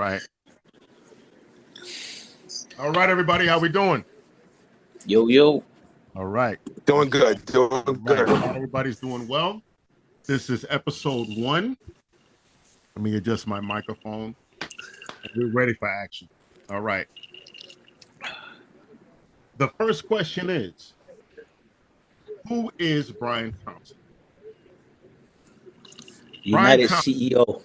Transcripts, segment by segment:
right. All right, everybody. How we doing? Yo. All right. Doing good. Doing good. Everybody's doing well. This is episode 1. Let me adjust my microphone. We're ready for action. All right. The first question is, who is Brian Thompson? United CEO.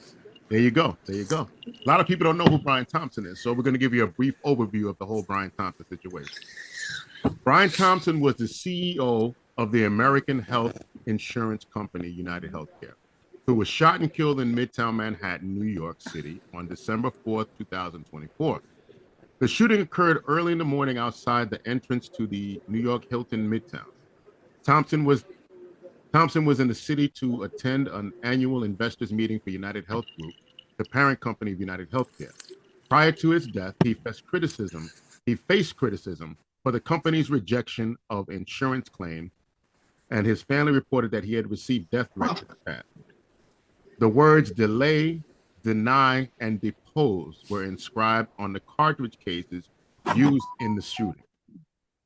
There you go. A lot of people don't know who Brian Thompson is, so we're going to give you a brief overview of the whole Brian Thompson situation. Brian Thompson was the CEO of the American health insurance company, United Healthcare, who was shot and killed in Midtown Manhattan, New York City on December 4th, 2024. The shooting occurred early in the morning outside the entrance to the New York Hilton Midtown. Thompson was in the city to attend an annual investors meeting for United Health Group, the parent company of United Healthcare. Prior to his death, he faced criticism for the company's rejection of insurance claims, and his family reported that he had received death threats in the past. The words delay, deny, and depose were inscribed on the cartridge cases used in the shooting.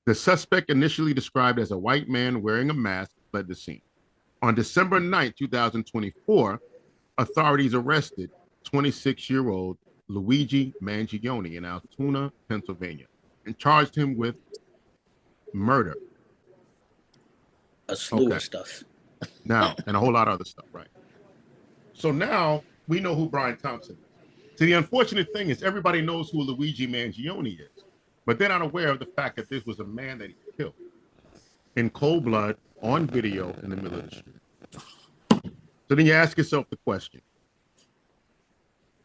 The suspect, initially described as a white man wearing a mask, fled the scene. On December 9, 2024, authorities arrested 26-year-old Luigi Mangione in Altoona, Pennsylvania, and charged him with murder. A slew of stuff. Now, and a whole lot of other stuff, right? So now we know who Brian Thompson is. See, the unfortunate thing is everybody knows who Luigi Mangione is, but they're not aware of the fact that this was a man that he killed in cold blood on video in the middle of the street. So then you ask yourself the question,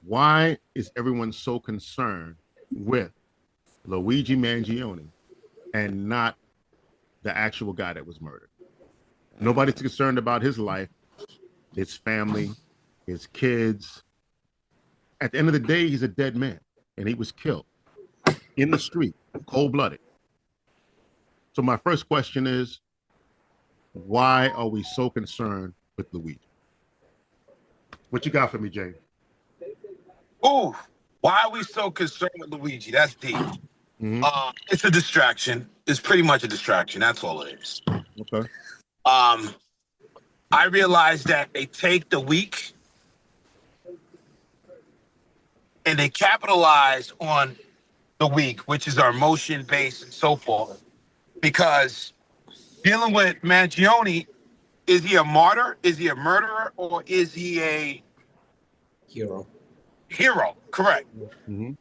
why is everyone so concerned with Luigi Mangione and not the actual guy that was murdered? Nobody's concerned about his life, his family, his kids. At the end of the day, he's a dead man, and he was killed in the street, cold-blooded. So my first question is, why are we so concerned with Luigi? What you got for me, James? Ooh, why are we so concerned with Luigi? That's deep. Mm-hmm. It's a distraction. It's pretty much a distraction. That's all it is. Okay. I realize that they take the weak and they capitalize on the weak, which is our emotion base and so forth. Because dealing with Mangione, is he a martyr? Is he a murderer? Or is he a hero? Hero, correct. Mm-hmm.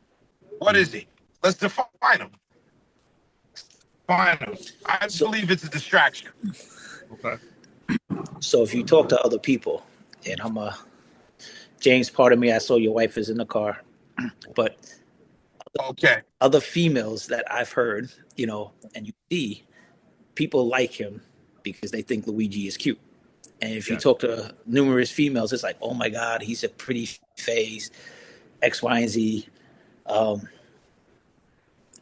What is he? Let's define him. I believe it's a distraction. Okay. So if you talk to other people, and James, pardon me, I saw your wife is in the car, but okay, other females that I've heard, and you see, people like him because they think Luigi is cute. And if you talk to numerous females, it's like, oh my God, he's a pretty face, X, Y, and Z.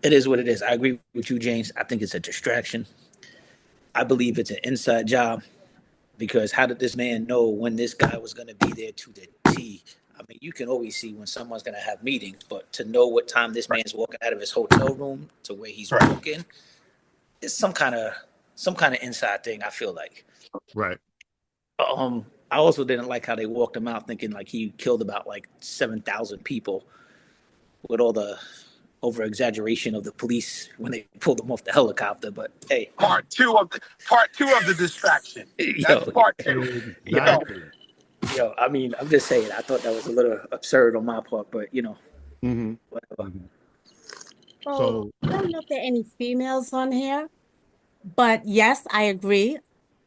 It is what it is. I agree with you, James. I think it's a distraction. I believe it's an inside job, because how did this man know when this guy was going to be there to the T? I mean, you can always see when someone's going to have meetings, but to know what time this man's walking out of his hotel room to where he's walking, it's some kind of inside thing, I feel like. Right. I also didn't like how they walked him out thinking like he killed about like 7,000 people, with all the over exaggeration of the police when they pulled him off the helicopter. But hey, part two of the distraction. That's part 2. Exactly. I mean, I'm just saying, I thought that was a little absurd on my part, but whatever. Mm-hmm. So I don't know if there are any females on here, but yes, I agree.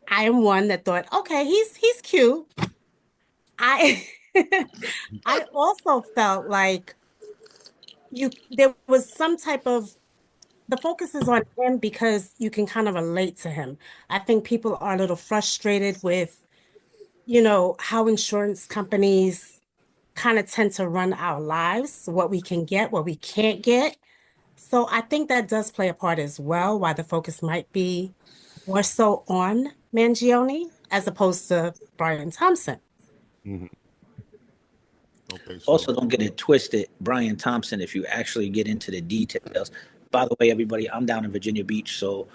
I am one that thought, okay, he's cute. I also felt like there was some type of, the focus is on him because you can kind of relate to him. I think people are a little frustrated with, how insurance companies kind of tend to run our lives, what we can get, what we can't get. So I think that does play a part as well, why the focus might be more so on Mangione as opposed to Brian Thompson. Mm-hmm. Okay, so Also, don't get it twisted. Brian Thompson, if you actually get into the details. By the way, everybody, I'm down in Virginia Beach, so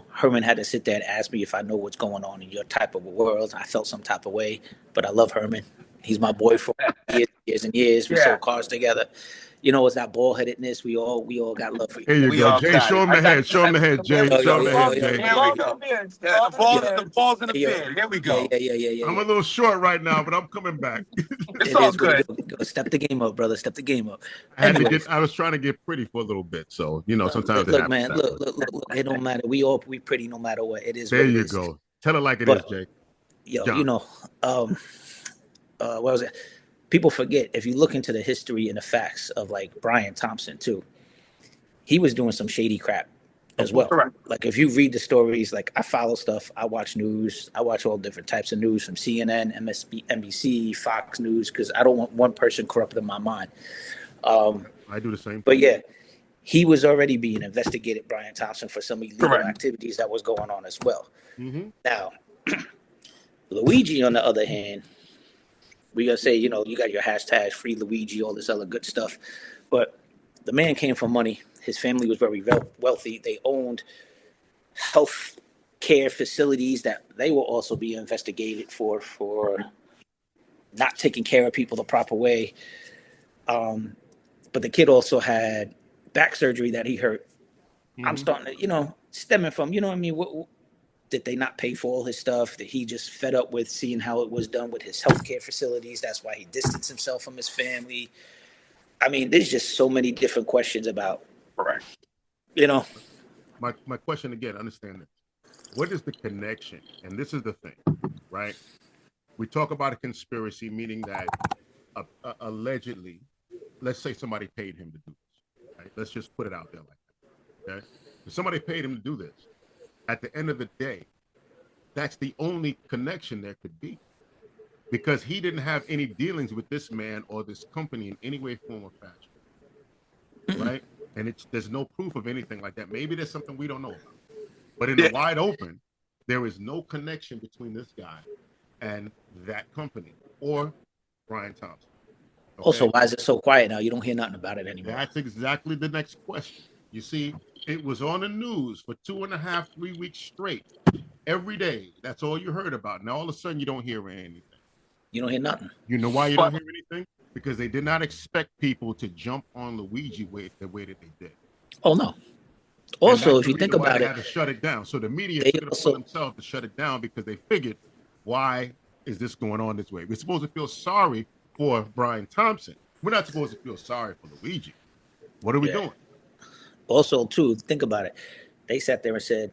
Herman had to sit there and ask me if I know what's going on in your type of a world. I felt some type of way, but I love Herman. He's my boyfriend years and years. We Yeah. sold cars together. It's that ball headedness. We all got love for each here you We go, all Jay. got Show it. him the head. Show him the head, Jay. Yo, Show yo, him the yo, head, yo, Jay. yo, Here we go. Yeah, the balls in the beard. Here we go. Yeah. I'm a little short right now, but I'm coming back. It's It all is what it good. is. Go step the game up, brother. Step the game up. I had to Anyways, I was trying to get pretty for a little bit, so sometimes it look, happens. man. that way. Look. It don't matter. We pretty no matter what. It is There what it you is. go. Tell it like it is, But Jay. yo, John. what was it? People forget, if you look into the history and the facts of like Brian Thompson too, he was doing some shady crap as well. Correct. Like if you read the stories, like I follow stuff, I watch news, I watch all different types of news from CNN, NBC, Fox News, because I don't want one person corrupting my mind. I do the same. But yeah, he was already being investigated, Brian Thompson, for some illegal Correct. activities that was going on as well. Mm-hmm. Now, Luigi, on the other hand, we gonna say, you got your hashtag free Luigi, all this other good stuff, but the man came from money. His family was very wealthy. They owned health care facilities that they will also be investigated for not taking care of people the proper way. But the kid also had back surgery that he hurt. Mm-hmm. I'm starting to, stemming from, what I mean? What did they not pay for all his stuff? That he just fed up with seeing how it was done with his healthcare facilities? That's why he distanced himself from his family. I mean, there's just so many different questions about. Correct. My question again, understand this. What is the connection? And this is the thing, right? We talk about a conspiracy, meaning that allegedly, let's say somebody paid him to do this. Right? Let's just put it out there like that. Okay? If somebody paid him to do this, at the end of the day, that's the only connection there could be. Because he didn't have any dealings with this man or this company in any way, form, or fashion. Right? And there's no proof of anything like that. Maybe there's something we don't know about. But in the wide open, there is no connection between this guy and that company or Brian Thompson. Okay? Also, why is it so quiet now? You don't hear nothing about it anymore. That's exactly the next question. You see, it was on the news for 2.5, 3 weeks straight. Every day. That's all you heard about. Now, all of a sudden, you don't hear anything. You don't hear nothing. You know why you don't hear anything? Because they did not expect people to jump on Luigi the way that they did. Oh, no. Also, if you think about they it, had to shut it down. So the media took it upon themselves to shut it down because they figured, why is this going on this way? We're supposed to feel sorry for Brian Thompson. We're not supposed to feel sorry for Luigi. What are we doing? Also, too, think about it. They sat there and said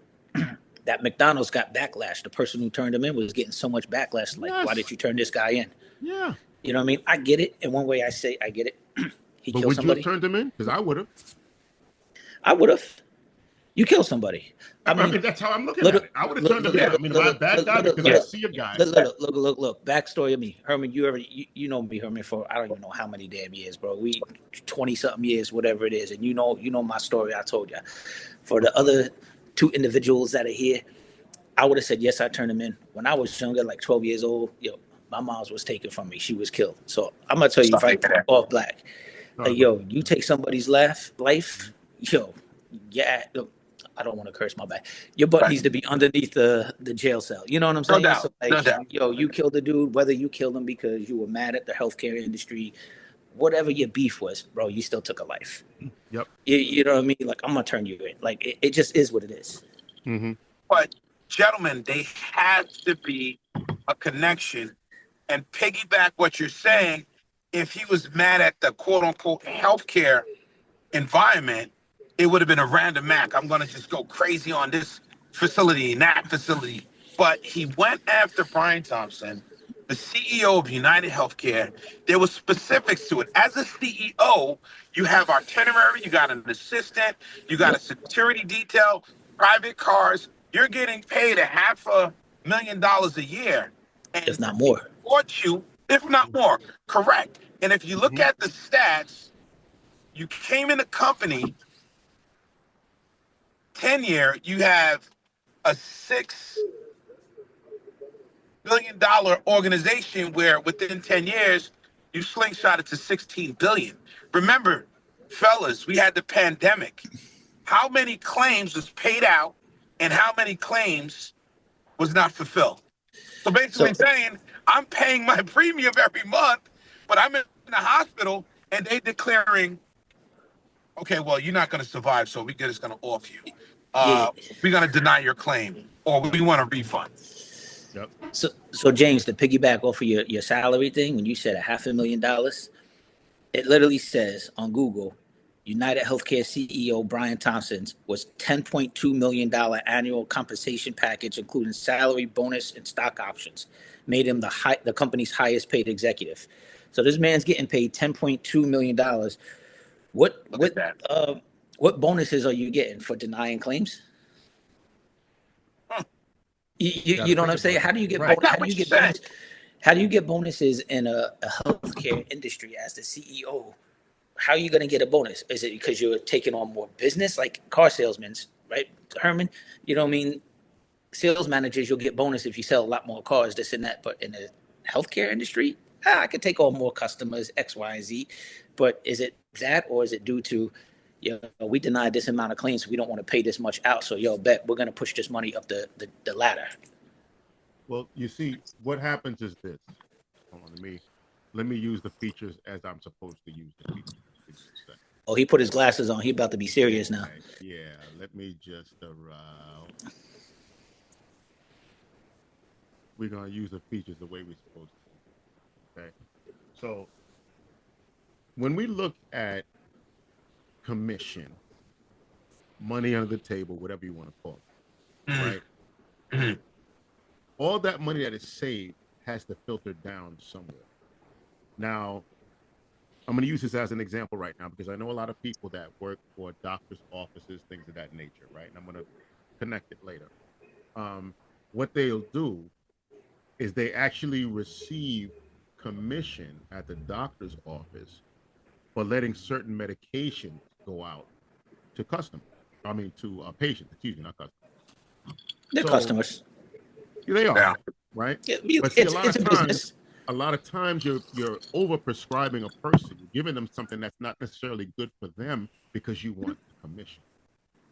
that McDonald's got backlash. The person who turned him in was getting so much backlash. Like, why did you turn this guy in? Yeah. You know what I mean? I get it. In one way, I say I get it. He but killed would somebody. You have turned him in? Because I would have. I would have. You kill somebody. I mean, that's how I'm looking at it. I would have turned him in. I mean, am I a bad guy because I see a guy? Look. Backstory of me, Herman. You know me, Herman, for I don't even know how many damn years, bro. We 20-something years, whatever it is, and you know my story. I told you. For the other two individuals that are here, I would have said yes. I turned him in when I was younger, like 12 years old. My mom was taken from me. She was killed. So I'm gonna tell you right off black. Like, you take somebody's life, yeah. I don't want to curse, my bad. Your butt needs to be underneath the jail cell. You know what I'm saying? No doubt. So, like, No doubt. You killed the dude, whether you killed him because you were mad at the healthcare industry, whatever your beef was, bro, you still took a life. Yep. You know what I mean? Like, I'm going to turn you in. Like, it just is what it is. Mm-hmm. But, gentlemen, they had to be a connection. And piggyback what you're saying, if he was mad at the quote-unquote healthcare environment, it would have been a random act. I'm going to just go crazy on this facility and that facility. But he went after Brian Thompson, the CEO of United Healthcare. There was specifics to it. As a CEO, you have itinerary, you got an assistant, you got a security detail, private cars. You're getting paid $500,000 a year. And if not more. You, if not more. Correct. And if you look at the stats, you came in the company 10-year, you have a $6 billion organization where within 10 years, you slingshot it to 16 billion. Remember, fellas, we had the pandemic. How many claims was paid out and how many claims was not fulfilled? So basically saying I'm paying my premium every month, but I'm in the hospital and they declaring, okay, well, you're not going to survive, so we're just going to off you. We're going to deny your claim or we want a refund. Yep. So James, to piggyback off of your salary thing, when you said $500,000, it literally says on Google, United Healthcare CEO Brian Thompson was $10.2 million annual compensation package, including salary, bonus, and stock options, made him the company's highest paid executive. So this man's getting paid $10.2 million. What bonuses are you getting for denying claims? You know what I'm saying? How do you get bonuses? How do you get bonuses in a healthcare industry as the CEO? How are you going to get a bonus? Is it because you're taking on more business, like car salesmen, right, Herman? You know what I mean? Sales managers, you'll get bonus if you sell a lot more cars, this and that. But in the healthcare industry, I could take on more customers, X, Y, and Z. But is it that, or is it due to, we denied this amount of claims, so we don't want to pay this much out, so bet we're going to push this money up the ladder? Well, you see, what happens is this. Hold on, let me use the features as I'm supposed to use the features. Oh, he put his glasses on. He about to be serious now. Yeah, let me just we're going to use the features the way we're supposed to. Okay. So when we look at commission, money under the table, whatever you want to call it, right? Mm-hmm. All that money that is saved has to filter down somewhere. Now, I'm going to use this as an example right now because I know a lot of people that work for doctors' offices, things of that nature, right? And I'm going to connect it later. What they'll do is they actually receive commission at the doctor's office for letting certain medications go out to customers. I mean, to patients, excuse me, not customers. They're customers. They are, right? But see, a lot of times you're over prescribing a person, you're giving them something that's not necessarily good for them because you want the commission.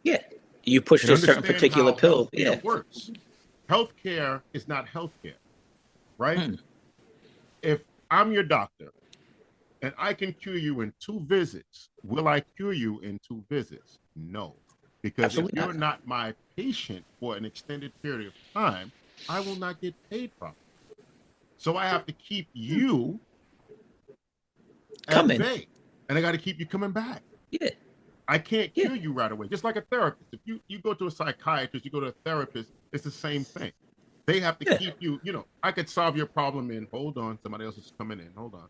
Yeah, you push a certain particular pill. Yeah, it works. Healthcare is not healthcare, right? If I'm your doctor and I can cure you in 2 visits, will I cure you in 2 visits? No, because Absolutely if you're not my patient for an extended period of time, I will not get paid properly. So I have to keep you coming, at bay, and I got to keep you coming back. Yeah, I can't cure you right away. Just like a therapist. If you go to a psychiatrist, you go to a therapist, it's the same thing. They have to keep you. I could solve your problem in. Hold on, somebody else is coming in. Hold on.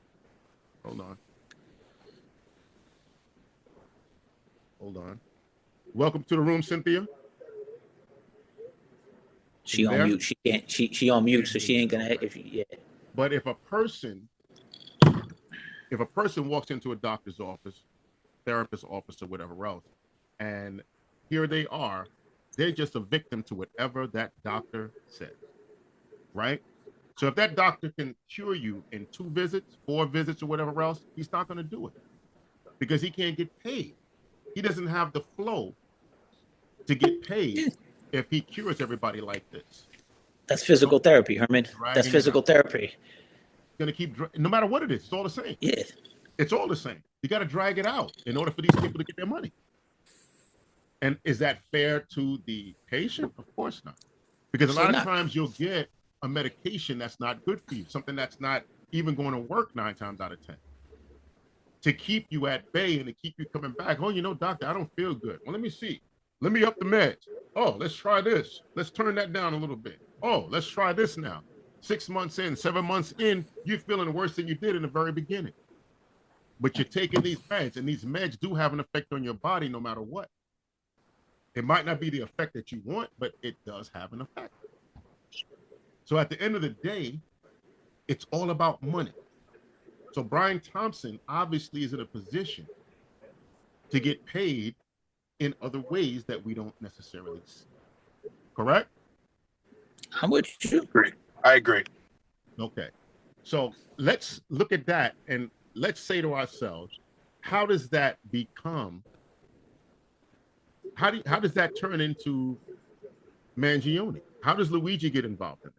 Welcome to the room, Cynthia. She on mute. She can't. She on mute, so she ain't gonna. But if a person walks into a doctor's office, therapist's office, or whatever else, and here they are, they're just a victim to whatever that doctor says, right? So if that doctor can cure you in 2 visits, 4 visits, or whatever else, he's not going to do it because he can't get paid. He doesn't have the flow to get paid if he cures everybody like this. That's physical therapy, Herman. That's physical therapy. Going to keep, no matter what it is, it's all the same. Yeah. It's all the same. You got to drag it out in order for these people to get their money. And is that fair to the patient? Of course not. Because a lot of times you'll get a medication that's not good for you, something that's not even going to work 9 times out of 10. To keep you at bay and to keep you coming back. Oh, doctor, I don't feel good. Well, let me see. Let me up the meds. Oh, let's try this. Let's turn that down a little bit. Oh, let's try this now. 6 months in, 7 months in, you're feeling worse than you did in the very beginning. But you're taking these meds, and these meds do have an effect on your body no matter what. It might not be the effect that you want, but it does have an effect. So at the end of the day, it's all about money. So Brian Thompson obviously is in a position to get paid in other ways that we don't necessarily see. Correct? How much you agree? I agree. Okay. So let's look at that and let's say to ourselves, how does that become? How does that turn into Mangione? How does Luigi get involved in it?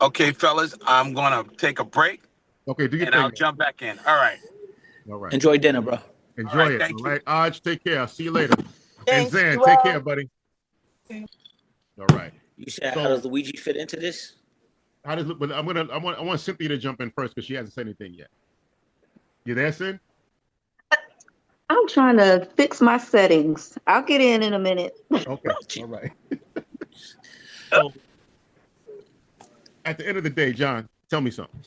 Okay, fellas, I'm gonna take a break Okay, do your and thing. I'll jump back in. All right. All right. Enjoy dinner, bro. Enjoy All right, it. thank All you. right. Aj, take care. I'll see you later. And Thanks, Zan, you take all. care, buddy. All right. You said So- how does Luigi fit into this? How does but I want Cynthia to jump in first because she hasn't said anything yet. You there, Cyn? I'm trying to fix my settings. I'll get in a minute. Okay. All right. So at the end of the day, John, tell me something.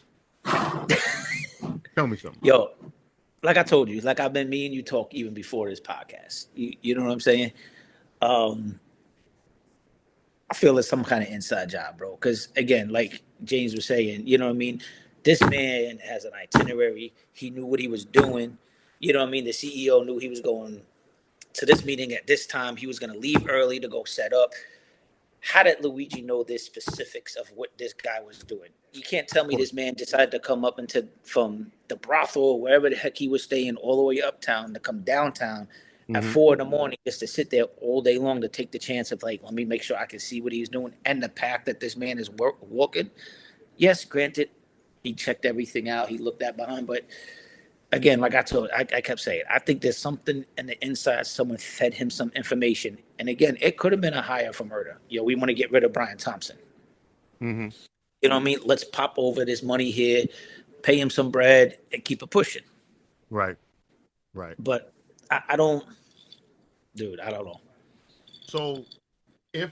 Tell me something. Yo, like I told you, like I've been me and you talk even before this podcast. You know what I'm saying? I feel it's some kind of inside job, bro. Because again, like James was saying, you know what I mean? This man has an itinerary. He knew what he was doing. You know what I mean? The CEO knew he was going to this meeting at this time. He was going to leave early to go set up. How did Luigi know the specifics of what this guy was doing? You can't tell me this man decided to come up from the brothel or wherever the heck he was staying all the way uptown to come downtown at 4 a.m. just to sit there all day long to take the chance of like, let me make sure I can see what he's doing and the path that this man is walking. Yes, granted, he checked everything out. He looked that behind, but again, like I kept saying, I think there's something in the inside. Someone fed him some information. And again, it could have been a hire for murder. We want to get rid of Brian Thompson. Mm-hmm. You know what I mean? Let's pop over this money here, pay him some bread, and keep it pushing. Right. Right. But I don't know. So if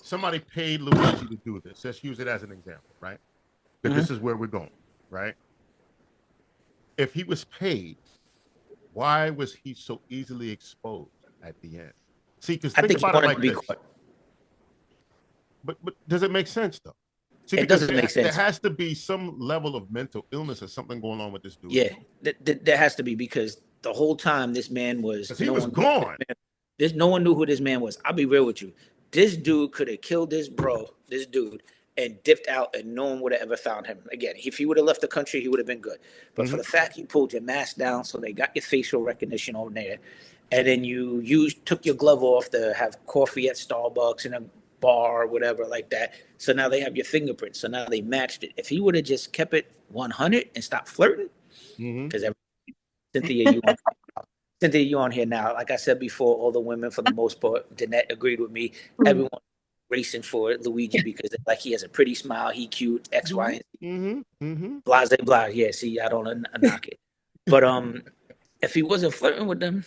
somebody paid Luigi to do this, let's use it as an example, right? That this is where we're going, right? If he was paid, why was he so easily exposed at the end? See, because think about it like this. But does it make sense though? See, it doesn't make sense. There has to be some level of mental illness or something going on with this dude. Yeah, there has to be, because the whole time this man was gone. No one knew who this man was. I'll be real with you. This dude could have killed this dude, and dipped out, and no one would have ever found him again. If he would have left the country, he would have been good. But for the fact you pulled your mask down, so they got your facial recognition on there, and then you took your glove off to have coffee at Starbucks in a bar or whatever like that. So now they have your fingerprints. So now they matched it. If he would have just kept it 100 and stopped flirting, because Cynthia, you on here now. Like I said before, all the women for the most part, Danette agreed with me. Everyone racing for Luigi because like he has a pretty smile, he cute, X, Y, and Z. Blase, blah. Yeah, see, I don't knock it. But if he wasn't flirting with them,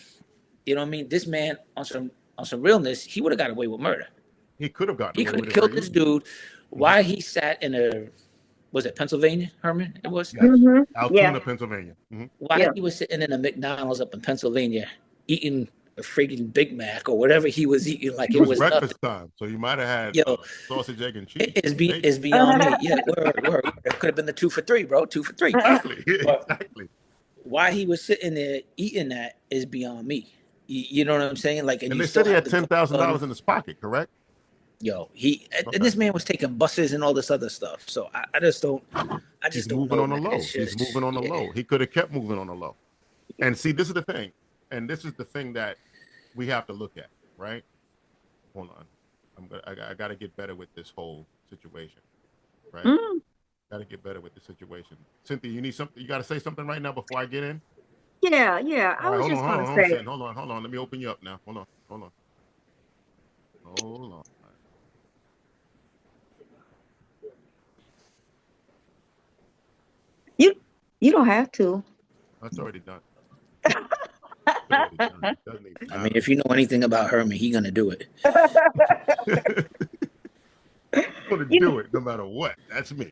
you know what I mean? This man on some realness, he would have got away with murder. He could have gotten. He could have killed this dude. Why he sat in was it Pennsylvania, Herman? It was Altoona, Pennsylvania. Why he was sitting in a McDonald's up in Pennsylvania eating a freaking Big Mac or whatever he was eating, like it was breakfast time. So you might have had sausage, egg, and cheese. It's beyond me. Yeah, word. It could have been the 2 for $3, bro. 2 for $3. Exactly. Why he was sitting there eating that is beyond me. You know what I'm saying? Like, and they said he had $10,000 in his pocket, correct? And this man was taking buses and all this other stuff. So I just don't. He's moving on the low. He's moving on the low. He could have kept moving on the low. And see, this is the thing, and this is the thing that we have to look at, right? Hold on, I got to get better with this whole situation, right? Got to get better with the situation. Cynthia, you need something? You got to say something right now before I get in. Yeah. I was just going to say. Hold on. Let me open you up now. Hold on. You don't have to. That's already done. I mean, if you know anything about Herman, he's gonna do it. Gonna do it no matter what. That's me.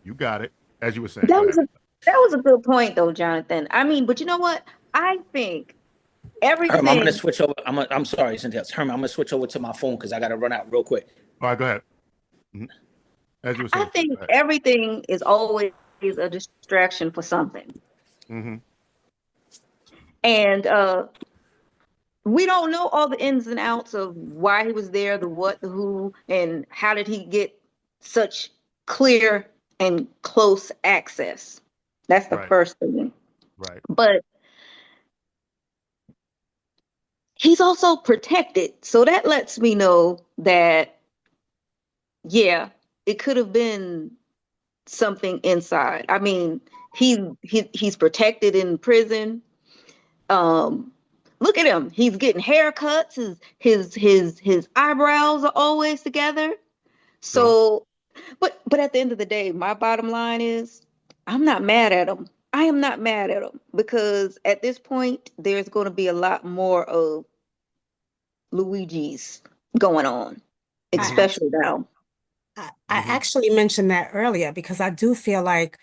You got it. As you were saying. That was a good point, though, Jonathan. I mean, but you know what? I think everything. Herman, I'm gonna switch over. I'm sorry, Cynthia. Herman, I'm gonna switch over to my phone because I gotta run out real quick. All right, go ahead. As you were saying, I think everything is always a distraction for something. And we don't know all the ins and outs of why he was there, the what, the who, and how did he get such clear and close access. That's the Right. first thing. Right. But he's also protected. So that lets me know that, yeah, it could have been something inside. I mean, he's protected in prison. Look at him. He's getting haircuts. His eyebrows are always together. So, but at the end of the day, my bottom line is I'm not mad at him. I am not mad at him because at this point there's going to be a lot more of Luigi's going on, I especially now. I Mhm. actually mentioned that earlier because I do feel like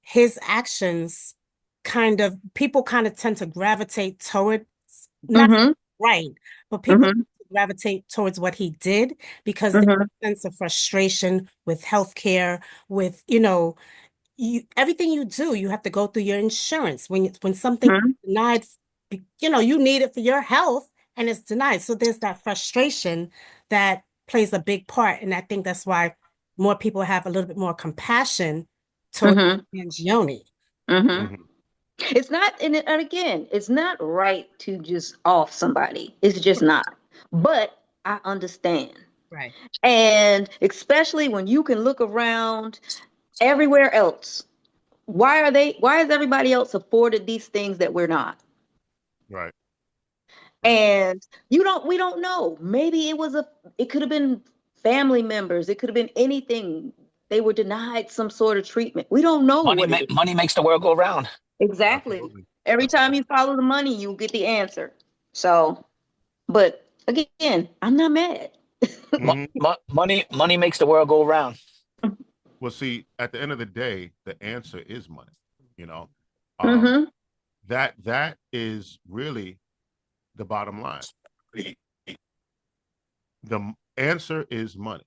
his actions people kind of tend to gravitate towards, not Mm-hmm. right, but people Mm-hmm. gravitate towards what he did because there's Mm-hmm. a sense of frustration with healthcare, with, everything you do, you have to go through your insurance. When something is denied, you need it for your health and it's denied. So there's that frustration that plays a big part. And I think that's why more people have a little bit more compassion towards Mm-hmm. Mangione. Mm-hmm. Mhm. It's not, and again, it's not right to just off somebody. It's just not. But I understand. Right. And especially when you can look around everywhere else. Why is everybody else afforded these things that we're not? Right. Right. And we don't know. Maybe it could have been family members. It could have been anything. They were denied some sort of treatment. We don't know what it is. Money makes the world go round. Exactly. Absolutely. Every time Absolutely. you follow the money, you get the answer. So, but again, I'm not mad. Mhm. Money makes the world go round. Well, see, at the end of the day, the answer is money. You know, um, Mm-hmm. that is really the bottom line. The answer is money.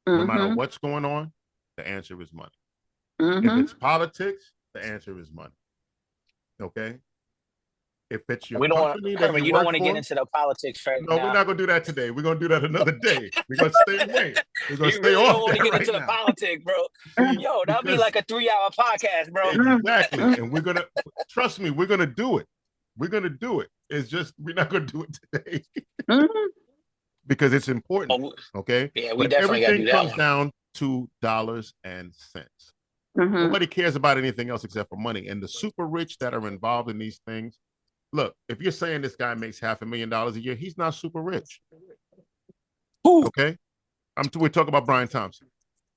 No matter Mm-hmm. what's going on, the answer is money. If Mm-hmm. it's politics, the answer is money. Okay. If it's your We don't want company that Herman. you You don't work want to get for, into the politics right no, we're now. not gonna do that today. We're gonna do that another day. We're gonna stay away. We're gonna You stay really don't off want to that get right into the now. politics, bro. See, Yo, that'll be because like a 3-hour podcast, bro. exactly, and we're gonna trust me, we're gonna do it. We're gonna do it. It's just we're not gonna do it today Mm-hmm. because it's important. Oh, Okay, yeah, we but definitely got to everything do that comes one. down to dollars and cents. Mm-hmm. Nobody cares about anything else except for money. And the super rich that are involved in these things, look, if you're saying this guy makes $500,000 a year, he's not super rich. Who? Okay. We're talking about Brian Thompson.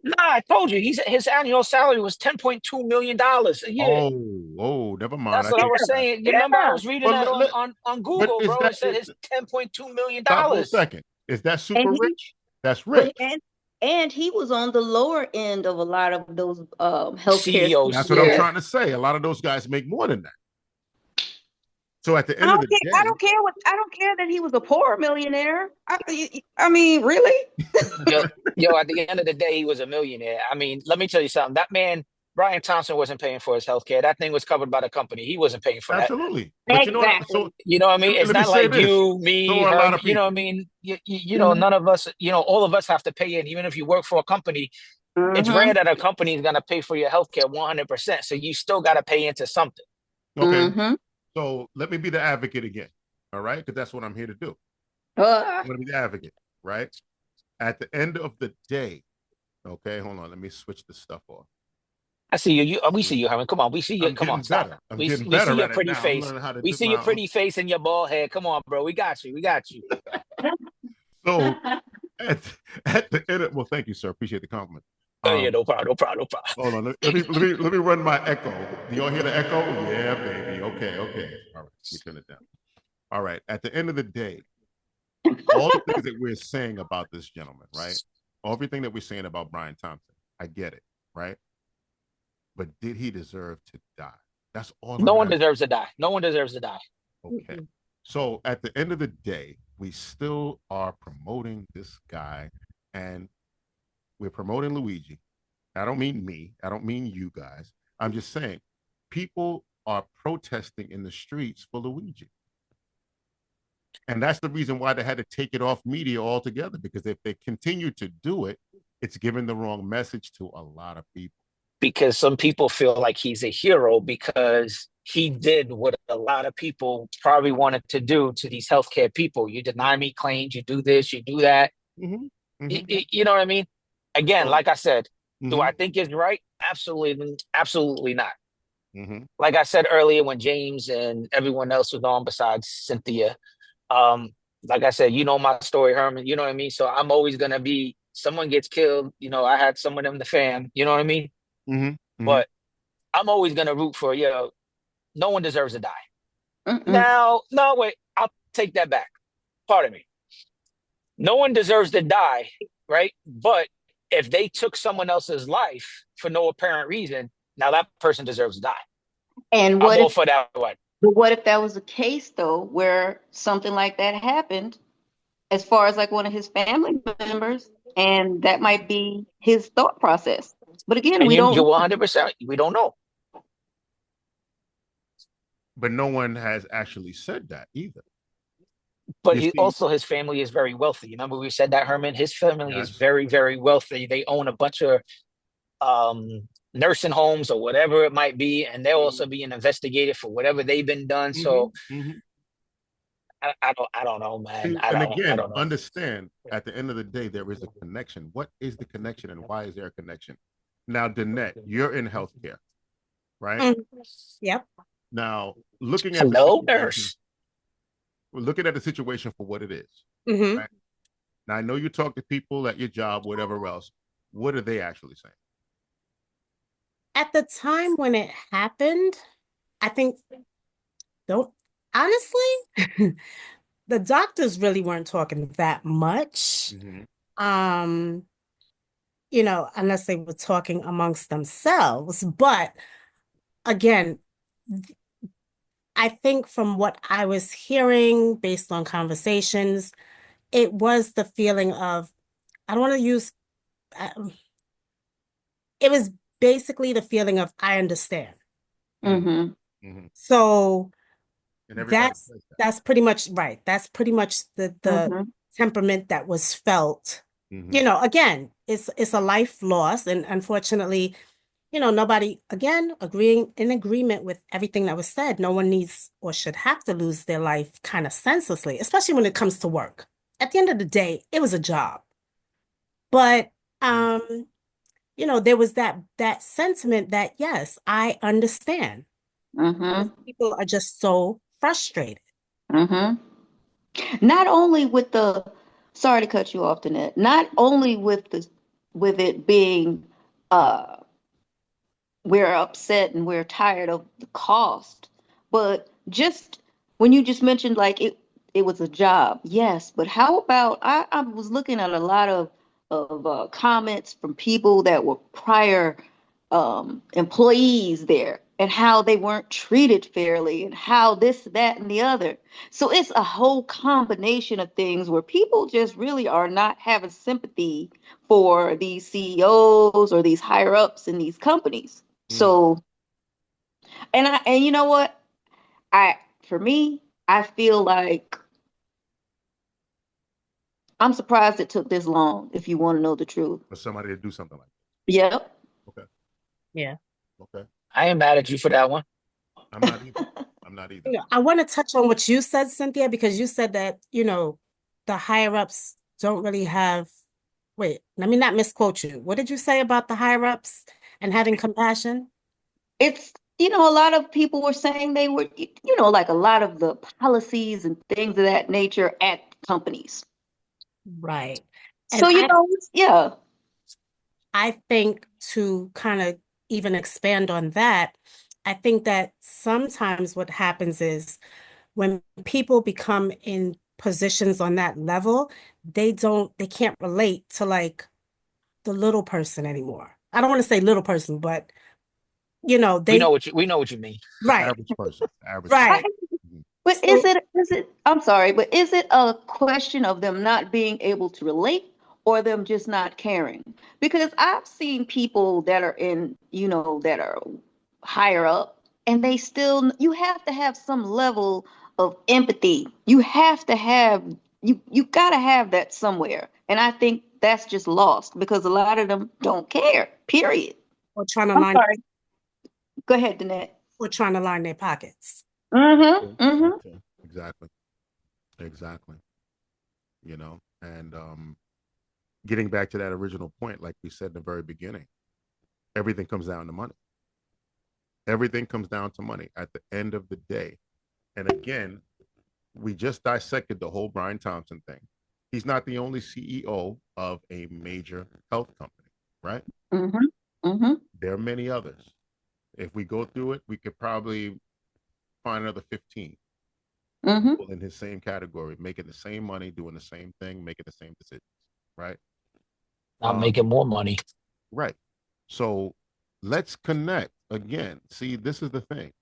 Nah, I told you, his annual salary was $10.2 million a year. Never mind. That's I what I think was saying. You remember I Yeah. was reading well that on but Google, is bro. that It said his $10.2 million. stop for a second. Is that And super he, rich? That's but rich. and he was on the lower end of a lot of those healthcare CEOs. That's what I'm Yeah. CEOs. trying to say. A lot of those guys make more than that. So at the I end of don't the care. day, I don't care that he was a poor millionaire. I mean, really? Yo, at the end of the day, he was a millionaire. I mean, let me tell you something. That man, Brian Thompson, wasn't paying for his health care. That thing was covered by the company. He wasn't paying for that. absolutely. But you know what? So Exactly. You know what I mean? It's let me not say like this. you, So me, are a her. lot of You know what I people. mean? You know, none of us, all of us have to pay in. Even if you work for a company, it's Mm-hmm. rare that a company is going to pay for your health care 100%. So you still got to pay into something. Okay. Mm-hmm. So let me be the advocate again. All right. Because that's what I'm here to do. Uh, I'm going to be the advocate. Right. At the end of the day. Okay. Hold on. Let me switch this stuff off. I see you. We see you, Herman. Come on. We see you. I'm Come on. getting Stop. better. I'm We getting we see better your at it pretty now. I'm face. learning how to We do see your pretty face and your bald head. Come on, bro. We got you. We got you. So at the end of, well, thank you, sir. Appreciate the compliment. Yeah, no problem. No problem. No problem. Hold on. Let me run my echo. Do y'all hear the echo? Yeah, baby. Okay. All right. Let me turn it down. All right. At the end of the day, all the things that we're saying about this gentleman, right? Everything that we're saying about Brian Thompson, I get it, right? But did he deserve to die? That's all No I'm one asking. deserves to die. No one deserves to die. Okay. So at the end of the day, we still are promoting this guy and we're promoting Luigi. I don't mean me. I don't mean you guys. I'm just saying people are protesting in the streets for Luigi. And that's the reason why they had to take it off media altogether, because if they continue to do it, it's giving the wrong message to a lot of people. because some people feel like he's a hero because he did what a lot of people probably wanted to do to these healthcare people. You deny me claims, you do this, you do that. Mm-hmm. You know what I mean? Again, like I said, do Mm-hmm. I think it's right? Absolutely, absolutely not. Mm-hmm. Like I said earlier, when James and everyone else was on besides Cynthia, um, like I said, you know my story, Herman. You know what I mean? So I'm always gonna be someone gets killed. You know, I had some of them the fam. You know what I mean? Mm-hmm. But I'm always gonna root for no one deserves to die. Mm-mm. Now, no, wait, I'll take that back. Pardon me. No one deserves to die, right? But if they took someone else's life for no apparent reason, now that person deserves to die. And I'm all for that one. what if that was a case though, where something like that happened, as far as like one of his family members, and that might be his thought process. But again, And we you're don't. 100%. We don't know. But no one has actually said that either. But You see, his family is very wealthy. Remember we said that, Herman? His family is yes. very, very wealthy. They own a bunch of nursing homes or whatever it might be, and they're also being investigated for whatever they've been done. So Mm-hmm. I don't know, man. And I again, don't know. understand at the end of the day, there is a connection. What is the connection and why is there a connection? Now, Danette, you're in healthcare, right? Yep. Now, looking at the Hello, situation, nurse. we're looking at the situation for what it is. Mm-hmm. Right? Now, I know you talk to people at your job, whatever else. What are they actually saying? At the time when it happened, I think, don't honestly, the doctors really weren't talking that much. Mm-hmm. Um, unless they were talking amongst themselves. But again, I think from what I was hearing based on conversations, it was the feeling of, I don't want to use, um, it was basically the feeling of, I understand. Mm-hmm. Mm-hmm. So And everybody that's says that. that's pretty much right. That's pretty much the Mm-hmm. temperament that was felt. Mm-hmm. Again, it's a life loss, and unfortunately, nobody again agreeing in agreement with everything that was said. No one needs or should have to lose their life kind of senselessly, especially when it comes to work. At the end of the day, it was a job. But there was that sentiment that yes, I understand. Mm-hmm. People are just so frustrated. Mm-hmm. Not only with the, sorry to cut you off, Danette, not only with it being, uh, we're upset and we're tired of the cost, but just when you just mentioned like it was a job, yes, but how about I was looking at a lot of comments from people that were prior employees there, and how they weren't treated fairly, and how this, that, and the other. So it's a whole combination of things where people just really are not having sympathy for these CEOs or these higher ups in these companies. So, and you know what? For me, I feel like I'm surprised it took this long, if you want to know the truth. For somebody to do something like Yep. that. Okay. Yeah. Okay. I ain't mad at you for that one. I'm not either. I'm not either. I want to touch on what you said, Cynthia, because you said that, the higher ups don't really have, wait, let me not misquote you. What did you say about the higher ups and having compassion? It's, a lot of people were saying they were, like a lot of the policies and things of that nature at companies. Right. And So, yeah. I think to kind of even expand on that, I think that sometimes what happens is when people become in positions on that level, they can't relate to like the little person anymore. I don't want to say little person, but they, We know what you mean. The right, average person. The average right. person. But So, I'm sorry, but is it a question of them not being able to relate, or them just not caring? Because I've seen people that are that are higher up, and you have to have some level of empathy. You got to have that somewhere. And I think that's just lost because a lot of them don't care, period. or trying to I'm line sorry. Go ahead, Danette. or trying to line their pockets. Mm-hmm. Mm-hmm. Okay. Exactly. Exactly. You know, and getting back to that original point, like we said in the very beginning, everything comes down to money. Everything comes down to money at the end of the day. And again, we just dissected the whole Brian Thompson thing. He's not the only CEO of a major health company, right? Mm-hmm. Mm-hmm. There are many others. If we go through it, we could probably find another 15 Mm-hmm. people in his same category, making the same money, doing the same thing, making the same decisions, right? I'm making more money. Right. So let's connect again. See, this is the thing.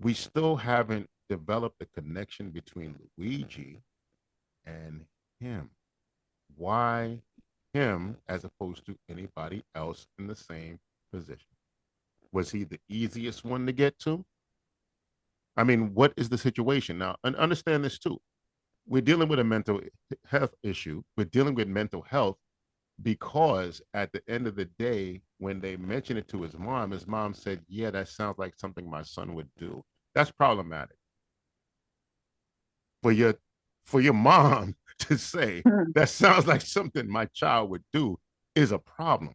We still haven't developed a connection between Luigi and him. Why him as opposed to anybody else in the same position? Was he the easiest one to get to? I mean, what is the situation now? And understand this too. We're dealing with a mental health issue. We're dealing with mental health because at the end of the day, when they mentioned it to his mom said, "Yeah, that sounds like something my son would do." That's problematic for your mom to say that sounds like something my child would do is a problem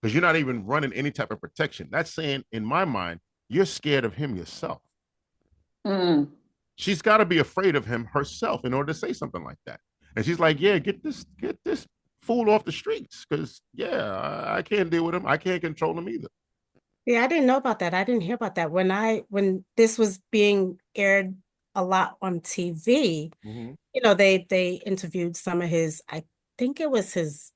because you're not even running any type of protection. That's saying, in my mind, you're scared of him yourself. Mm. She's got to be afraid of him herself in order to say something like that. And she's like, "Yeah, get this fool off the streets because I can't deal with him. I can't control him either." Yeah, I didn't know about that. I didn't hear about that. When this was being aired a lot on TV, Mm-hmm. they interviewed some of his, I think it was his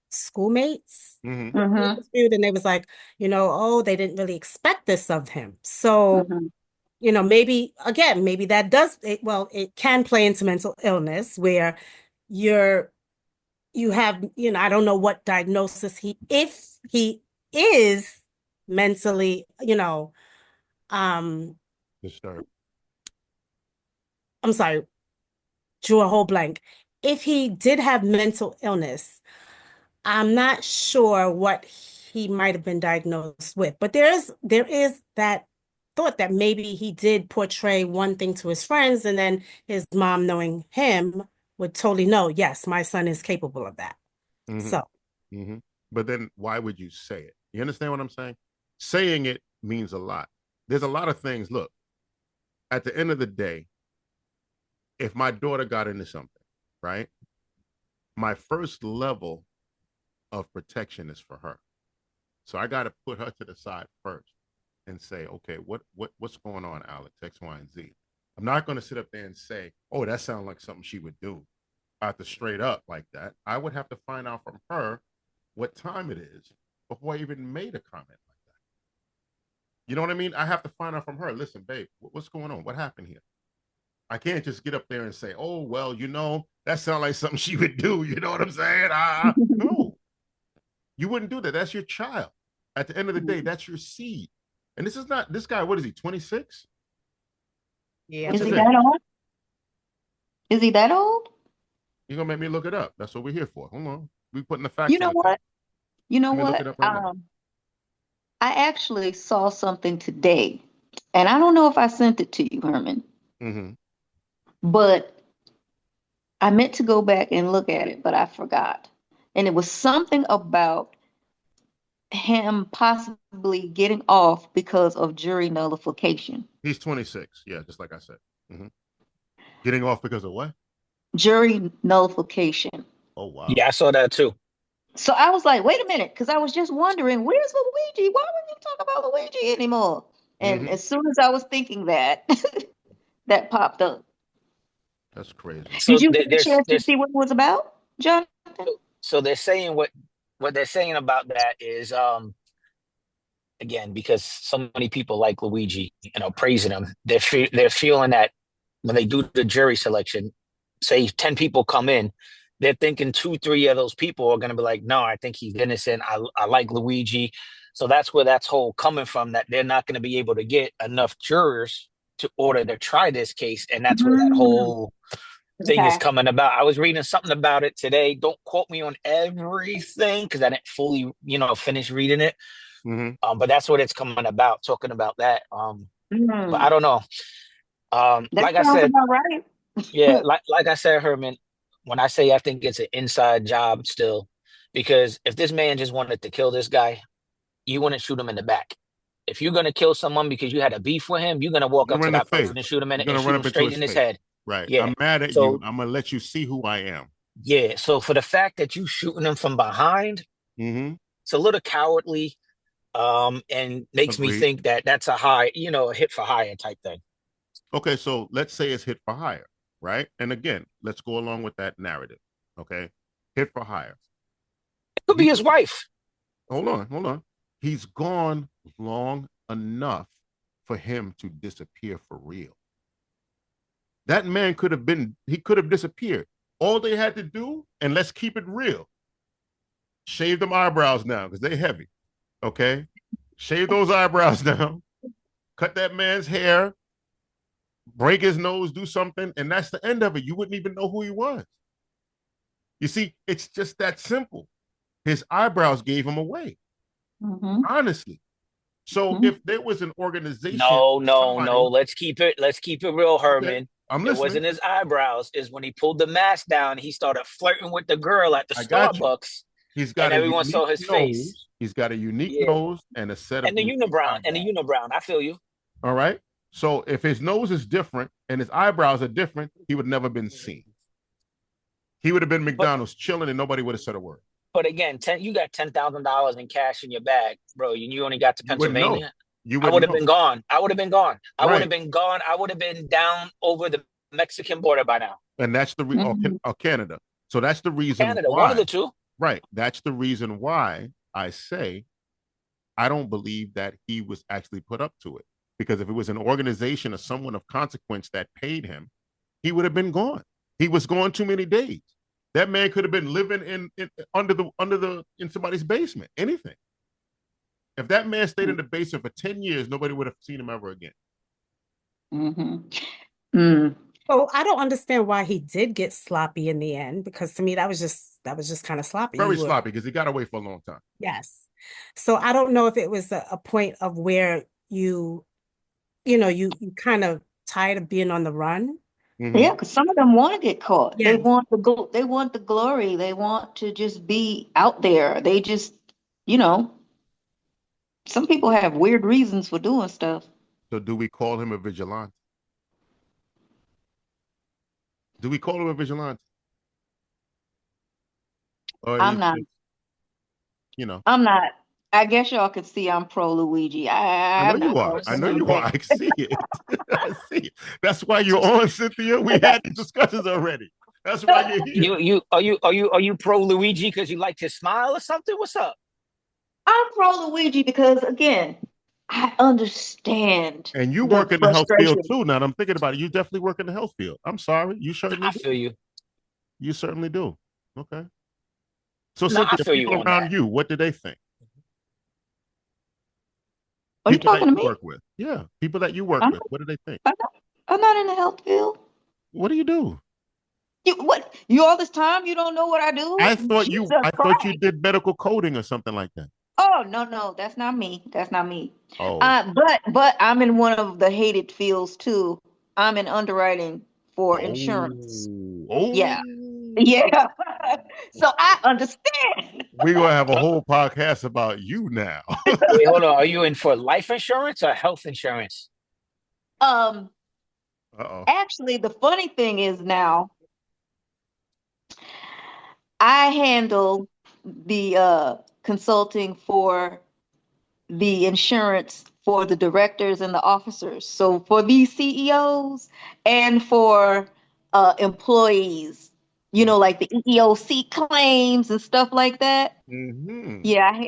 schoolmates Mm-hmm. that they Mm-hmm. interviewed, and they was like, oh, they didn't really expect this of him. So, Mm-hmm. maybe that it can play into mental illness where you're you have, I don't know what diagnosis if he is mentally, um, Disturbed. I'm sorry, drew a whole blank. If he did have mental illness, I'm not sure what he might have been diagnosed with, but there is that thought that maybe he did portray one thing to his friends, and then his mom, knowing him, would totally know, yes, my son is capable of that. Mm-hmm. So, Mm-hmm. But then why would you say it? You understand what I'm saying? Saying it means a lot. There's a lot of things. Look, at the end of the day, if my daughter got into something, right? My first level of protection is for her. So I got to put her to the side first and say, okay, what's going on, Alex? X, Y, and Z. I'm not going to sit up there and say, oh, that sounds like something she would do. I have to straight up like that. I would have to find out from her what time it is before I even made a comment like that. You know what I mean? I have to find out from her. Listen, babe, what's going on? What happened here? I can't just get up there and say, oh, well, that sounds like something she would do. You know what I'm saying? No, you wouldn't do that. That's your child. At the end of the day, that's your seed. And this is not this guy. What is he? 26? yeah. Is he that old? Is he that old? You're gonna make me look it up. That's what we're here for. Hold on. We putting the facts. You know what? You know Let me look what? it up right now. I actually saw something today, and I don't know if I sent it to you, Herman, Mm-hmm. but I meant to go back and look at it, but I forgot. And it was something about him possibly getting off because of jury nullification. He's 26. Yeah, just like I said. Mm-hmm. Getting off because of what? Jury nullification. Oh wow. Yeah, I saw that too. So I was like, wait a minute, because I was just wondering, where's Luigi? Why would you talk about Luigi anymore? And Mm-hmm. as soon as I was thinking that, that popped up. That's crazy. So Did you get a chance to there's see what it was about, Jonathan? so they're saying what they're saying about that is again, because so many people like Luigi, praising him, they're feeling that when they do the jury selection, say 10 people come in, they're thinking 2, 3 of those people are going to be like, no, I think he's innocent. I like Luigi. So that's where that's whole coming from, that they're not going to be able to get enough jurors to order to try this case. And that's where that Mm. whole thing is Okay. coming about. I was reading something about it today. Don't quote me on everything because I didn't fully, finish reading it. Mm-hmm. But that's what it's coming about, talking about that. But I Mm, don't know. that Like I sounds said, about right. yeah, like I said, Herman, when I say I think it's an inside job still, because if this man just wanted to kill this guy, you wouldn't shoot him in the back. If you're gonna kill someone because you had a beef with him, you're gonna walk You're up gonna to run the that face. person and shoot him You're and gonna shoot run him up into straight his in his face. head. Right. Yeah. I'm mad at you. So I'm gonna let you see who I am. yeah. So for the fact that you shooting him from behind, Mm-hmm. it's a little cowardly. And makes me Agreed. think that that's a hit for hire type thing. Okay, so let's say it's hit for hire, right? And again, let's go along with that narrative. Okay, hit for hire. It could be He his wife. hold on. He's gone long enough for him to disappear for real. That man he could have disappeared. All they had to do, and let's keep it real, shave them eyebrows now because they're heavy. Okay, shave those eyebrows down, cut that man's hair, break his nose, do something, and that's the end of it. You wouldn't even know who he was. You see, it's just that simple. His eyebrows gave him away, Mm-hmm. honestly. So Mm-hmm. if there was an organization, No, no, no. somebody, Let's keep it real, okay, Herman. I'm It listening. wasn't his eyebrows. Is when he pulled the mask down. He started flirting with the girl at the I got you. Starbucks, He's and got a everyone saw unique his face. nose. He's got a unique Yeah, nose and a set of and the unique unibrow, and the eyebrows. unibrow. I feel you. All right. So if his nose is different and his eyebrows are different, he would never been seen. He would have been But McDonald's chilling and nobody would have said a word. but again, you got $10,000 in cash in your bag, bro. You only got to You wouldn't know. Pennsylvania. You I would wouldn't have know. been gone. I would have been gone. I would have Right. been gone. I would have been down over the Mexican border by now. And that's the Mm-hmm. or Canada. So that's the reason Canada, one of why. the two. Right. That's the reason why I say I don't believe that he was actually put up to it. Because if it was an organization or someone of consequence that paid him, he would have been gone. He was gone too many days. That man could have been living in somebody's basement. Anything. If that man stayed in the basement for 10 years, nobody would have seen him ever again. Mm-hmm. Mm. So I don't understand why he did get sloppy in the end, because to me that was just kind of sloppy. Very sloppy because he got away for a long time. Yes. So I don't know if it was a point of where you kind of tired of being on the run. Mm-hmm. Yeah, because some of them want to get caught. They Yes. want they want the glory. They want to just be out there. They just, some people have weird reasons for doing stuff. So do we call him a vigilante? Do we call him a vigilante? Or I'm not. I'm not. I guess y'all could see I'm pro Luigi. I know I'm you not are. pro I know you anything. are. I see it. I see it. That's why you're on, Cynthia. We had the discussions already. That's why you're here. You pro Luigi because you like his smile or something? What's up? I'm pro Luigi because, again, I understand And you the work in the health field frustration. too. Now that I'm thinking about it, you definitely work in the health field. I'm sorry. You certainly I do. feel you. You certainly do. Okay. So No, I Cynthia, feel you people on around that. you, what do they think? Are you People talking that to you me? work with. Yeah. People that you work I'm, with. What do they think? I'm not in the health field. What do you do? What? You all this time? You don't know what I do? I thought Jesus you Christ. did medical coding or something like that. Oh, no, that's not me. That's not me. Oh. But I'm in one of the hated fields too. I'm in underwriting for insurance. Oh. Yeah. Yeah. So I understand. We're gonna have a whole podcast about you now. Wait, hold on. Are you in for life insurance or health insurance? Uh-oh. Actually, the funny thing is now I handle the consulting for the insurance for the directors and the officers. So for these CEOs and for employees, like the EEOC claims and stuff like that. Mm-hmm. Yeah,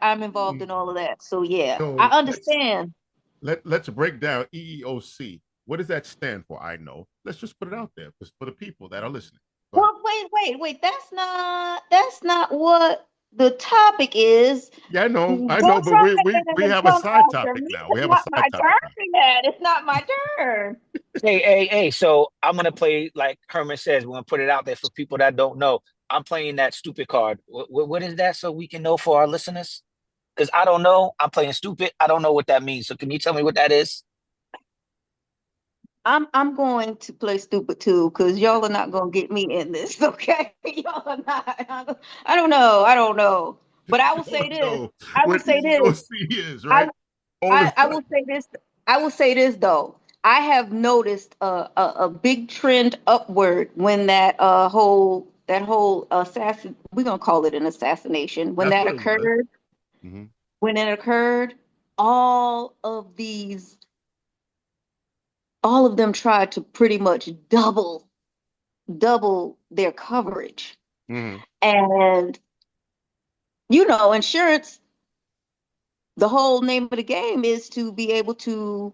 I'm involved in all of that. So yeah, I So understand. let's break down EEOC. What does that stand for? I know. Let's just put it out there for the people that are listening. Well, wait. That's not what the topic is Yeah, I know, go but we somewhere and have a come side after topic me. now. We It's have a not side my topic now. turn yet. It's not my turn. Hey. So I'm gonna play like Herman says. We're gonna put it out there for people that don't know. I'm playing that stupid card. What is that? So we can know for our listeners. Because I don't know. I'm playing stupid. I don't know what that means. So can you tell me what that is? I'm going to play stupid too, because y'all are not gonna get me in this, okay? Y'all are not. I don't know. I don't know. But I will say this. No, I will what say you gonna this. see is I right. All this I will say this. I will say this though. I have noticed a big trend upward when that whole assassin, we're gonna call it an assassination, when that's that what it was. occurred, Hmm. when it occurred, all of these, all of them tried to pretty much double their coverage. Hmm. And insurance, the whole name of the game is to be able to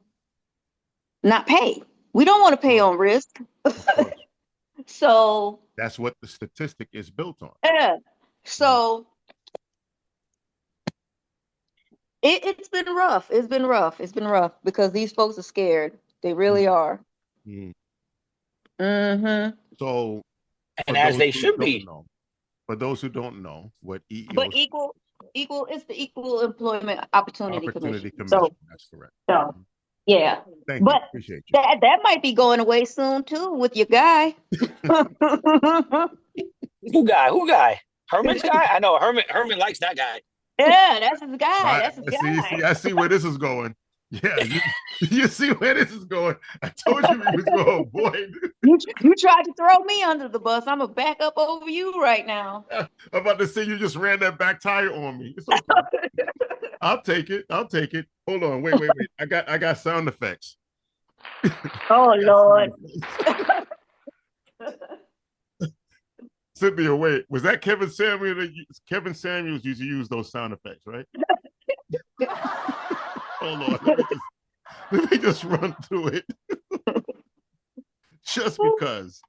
not pay. We don't want to Of pay course, on risk. of course. So, That's what the statistic is built on. yeah. Mhm. So it's been rough. It's been rough. It's been rough because these folks are scared. They really Mhm. are. Mhm. Mm-hmm. So, for And as those they who should don't be. know, what But EEOC equal, it's the Equal Employment Opportunity Opportunity Commission. Commission. So, That's correct. so Mhm. yeah. Thank you. But Appreciate you. that might be going away soon too with your guy. Who guy? Who guy? Herman's guy? I know Herman likes that guy. Yeah, that's his guy. I That's his see. guy. I see where this is going. Yeah, you see where this is going. I told you we was going to avoid. You tried to throw me under the bus. I'm gonna back up over you right now. I'm about to say you just ran that back tire on me. It's okay. I'll take it. I'll take it. Hold on. Wait. I got sound effects. Oh I got Lord. sound effects. Cynthia, wait. Was that Kevin Samuels? Kevin Samuels used to use those sound effects, right? Hold on. Let me just run through it. Just because.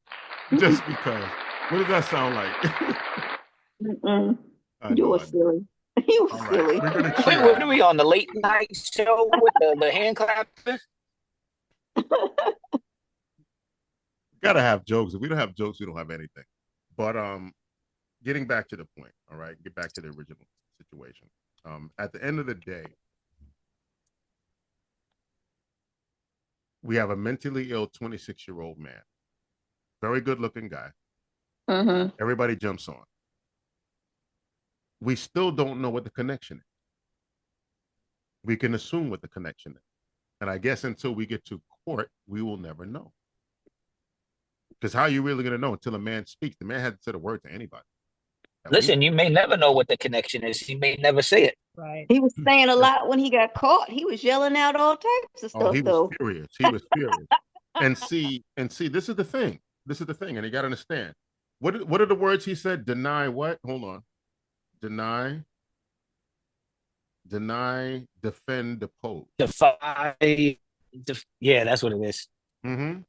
Just because. What does that sound like? Mm-mm. I You know. were silly. You were All right. silly. We're gonna Wait, cheer. what are we on the late night show with the hand clapping? Gotta have jokes. If we don't have jokes, we don't have anything. But getting back to the point, all right, get back to the original situation. At the end of the day, we have a mentally ill 26-year-old man, very good looking guy. Mm-hmm. Everybody jumps on. We still don't know what the connection is. We can assume what the connection is. And I guess until we get to court, we will never know. Because how are you really going to know until a man speaks? The man hasn't said a word to anybody. Listen, you may never know what the connection is. He may never say it. Right. He was saying a Yes. lot when he got caught. He was yelling out all types of Oh, stuff he was though. furious. He was furious. And see, this is the thing. This is the thing, and you got to understand. What are the words he said? Deny what? Hold on. Deny, defend, depose. Yeah, that's what it is. Mm-hmm.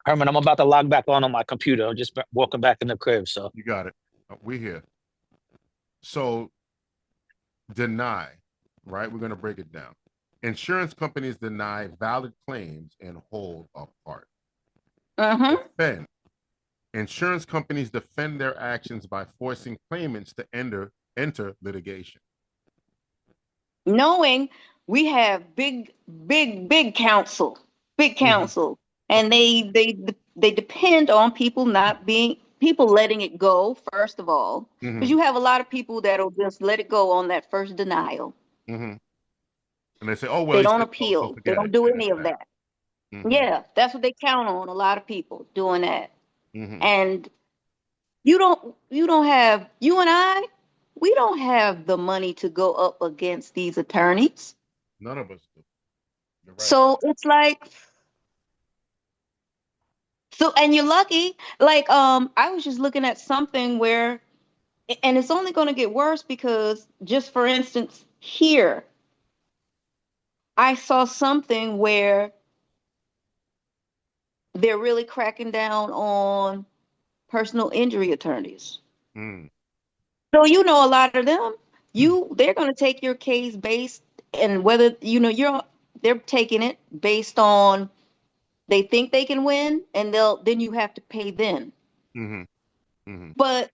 Herman, I'm about to log back on my computer. I'm just walking back in the crib. So You got it. We're here. So deny, right? We're going to break it down. Insurance companies deny valid claims and hold apart. Mm-hmm. Defend. Insurance companies defend their actions by forcing claimants to enter litigation. Knowing we have big counsel, Mhm. and they depend on people letting it go first of all, because Mhm. you have a lot of people that'll just let it go on that first denial. Mhm. And they say, "Oh well, They he don't said so, so appeal. They forget don't it." do Yeah, any that's of that. that. Mhm. Yeah, that's what they count on. A lot of people doing that, Mhm. and you and I, we don't have the money to go up against these attorneys. None of us do. You're right. So it's like, so, and you're lucky. Like, I was just looking at something where, and it's only going to get worse because, just for instance, here, I saw something where they're really cracking down on personal injury attorneys. Mm. So you know, a lot of them, they're going to take your case based, and whether they're taking it based on they think they can win, and then you have to pay then. Mm-hmm. Mm-hmm. But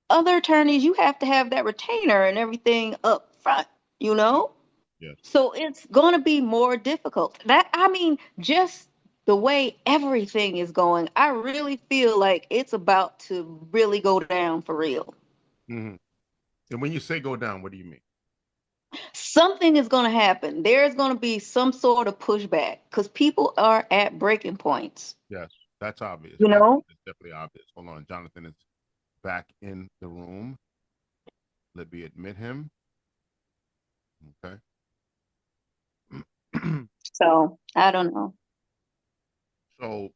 other attorneys, you have to have that retainer and everything up front, you know? Yes. So it's going to be more difficult. I mean, just the way everything is going, I really feel like it's about to really go down for real. Mm-hmm. And when you say go down, what do you mean? Something is going to happen. There's going to be some sort of pushback because people are at breaking points. Yes, that's obvious. You That's know? definitely obvious. Hold on, Jonathan is back in the room. Let me admit him. Okay. So I don't know. So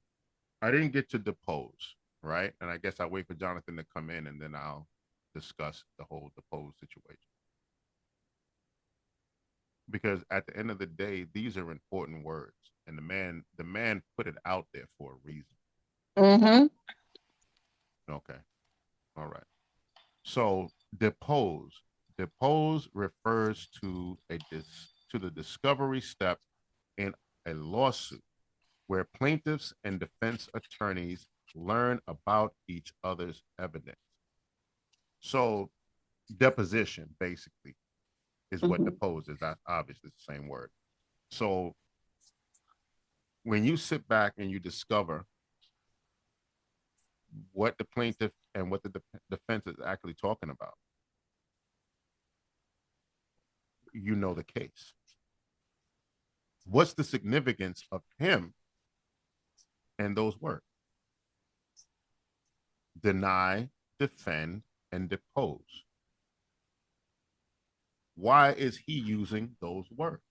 I didn't get to depose, right? And I guess I'll wait for Jonathan to come in and then I'll discuss the whole depose situation. Because at the end of the day, these are important words. And the man put it out there for a reason. Mm-hmm. Okay. All right. So depose. Depose refers to the discovery step in a lawsuit where plaintiffs and defense attorneys learn about each other's evidence. So deposition basically is what depose is. That's obviously the same word. So when you sit back and you discover what the plaintiff and what the defense is actually talking about, you know the case. What's the significance of him and those words? Deny, defend, and depose. Why is he using those words?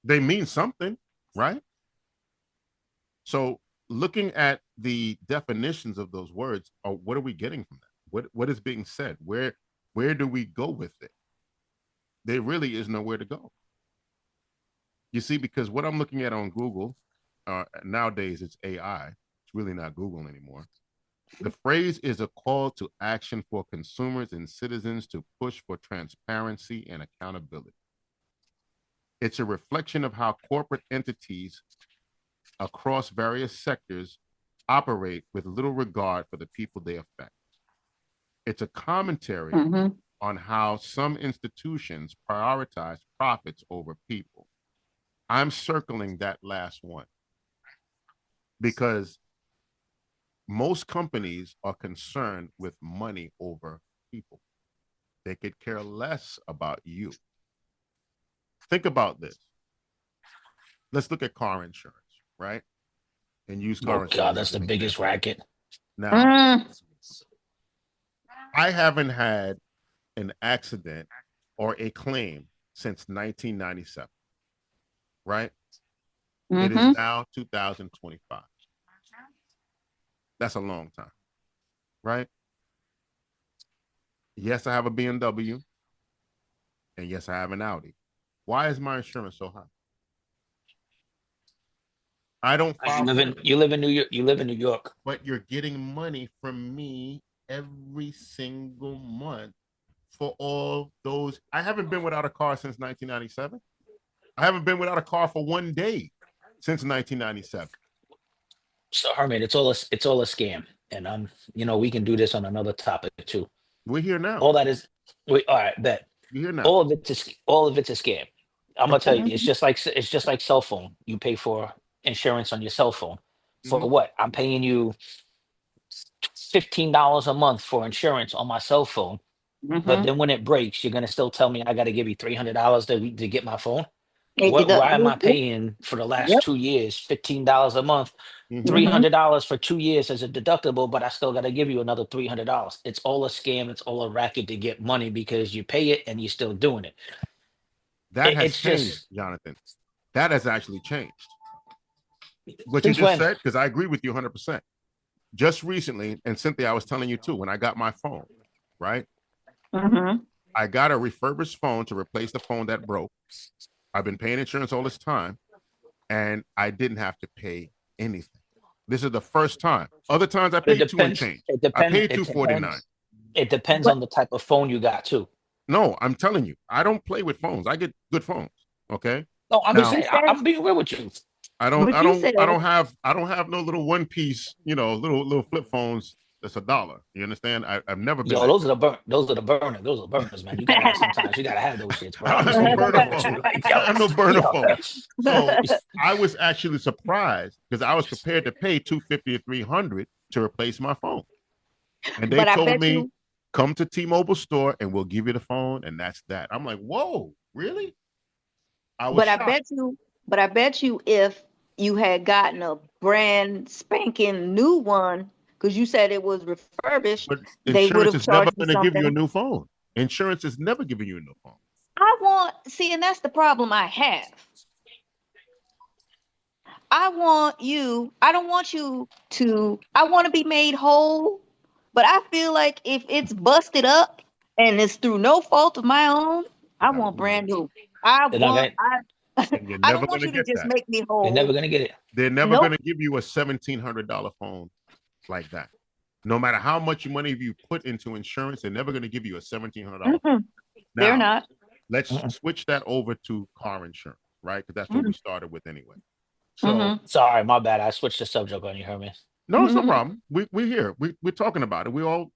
They mean something, right? So looking at the definitions of those words, what are we getting from that? What is being said? Where do we go with it? There really is nowhere to go. You see, because what I'm looking at on Google, nowadays it's AI. It's really not Google anymore. The phrase is a call to action for consumers and citizens to push for transparency and accountability. It's a reflection of how corporate entities across various sectors operate with little regard for the people they affect. It's a commentary on how some institutions prioritize profits over people. I'm circling that last one because most companies are concerned with money over people. They could care less about you. Think about this. Let's look at car insurance, right? And use car insurance. God, that's the biggest racket. Now, I haven't had an accident or a claim since 1997, right? It is now 2025. That's a long time, right? Yes, I have a BMW, and yes, I have an Audi. Why is my insurance so high? I don't file. You live in New York. You live in New York. But you're getting money from me every single month for all those. I haven't been without a car since 1997. I haven't been without a car for one day since 1997. So Herman, it's all a scam, and we can do this on another topic too. We're here now. All that is, all right, bet. We're here now. All of it's a scam. I'm gonna tell you, it's just like cell phone. You pay for insurance on your cell phone. For what? I'm paying you $15 a month for insurance on my cell phone. But then when it breaks, you're gonna still tell me I got to give you $300 to get my phone. Why am I paying for the last 2 years $15 a month, $300 for 2 years as a deductible, but I still got to give you another $300? It's all a scam. It's all a racket to get money because you pay it and you're still doing it. That has changed, Jonathan. That has actually changed. What you just said, because I agree with you 100%. Just recently, and Cynthia, I was telling you too, when I got my phone, right? I got a refurbished phone to replace the phone that broke. I've been paying insurance all this time. and I didn't have to pay anything. This is the first time. Other times I paid two and change. I paid $249. It depends on the type of phone you got too. No, I'm telling you, I don't play with phones. I get good phones. Okay. No, I'm just saying. I'm being real with you. I don't have no little one piece, little flip phones. That's $1. You understand? I've never been. Yo, those are the burners. Those are burners, man. You gotta have sometimes. You gotta have those shits, bro. I don't have no burner phone. I have no burner phone. So I was actually surprised because I was prepared to pay $250 or $300 to replace my phone, and they told me, "Come to T-Mobile store and we'll give you the phone," and that's that. I'm like, "Whoa, really?" I bet you, if you had gotten a brand spanking new one, because you said it was refurbished, but they would have insurance is never charged you going to give you a something. new phone. Insurance is never giving you a new phone. And that's the problem I have. I want to be made whole, but I feel like if it's busted up and it's through no fault of my own, I want brand new. I And you're don't never want going to you to get just that. make me whole. You're never gonna get it. They're never going to give you a $1,700 phone like that. No matter how much money you put into insurance, they're never going to give you a $1,700 phone. They're not. Let's switch that over to car insurance, right? Because that's what we started with anyway. So sorry, my bad. I switched the subject on you, Herman. No, it's no problem. We're here. We're talking about it.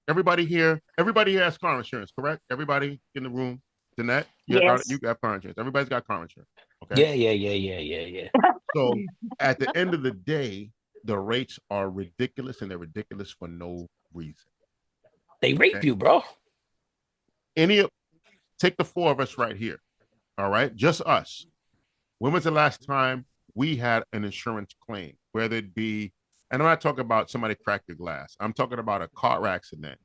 Everybody here has car insurance, correct? Everybody in the room, Jeanette, you got car insurance. Everybody's got car insurance. Okay. Yeah. So at the end of the day, the rates are ridiculous, and they're ridiculous for no reason. They rape you, bro. Take the four of us right here. All right, just us. When was the last time we had an insurance claim, whether it be, and I'm not talking about somebody cracked your glass. I'm talking about a car accident,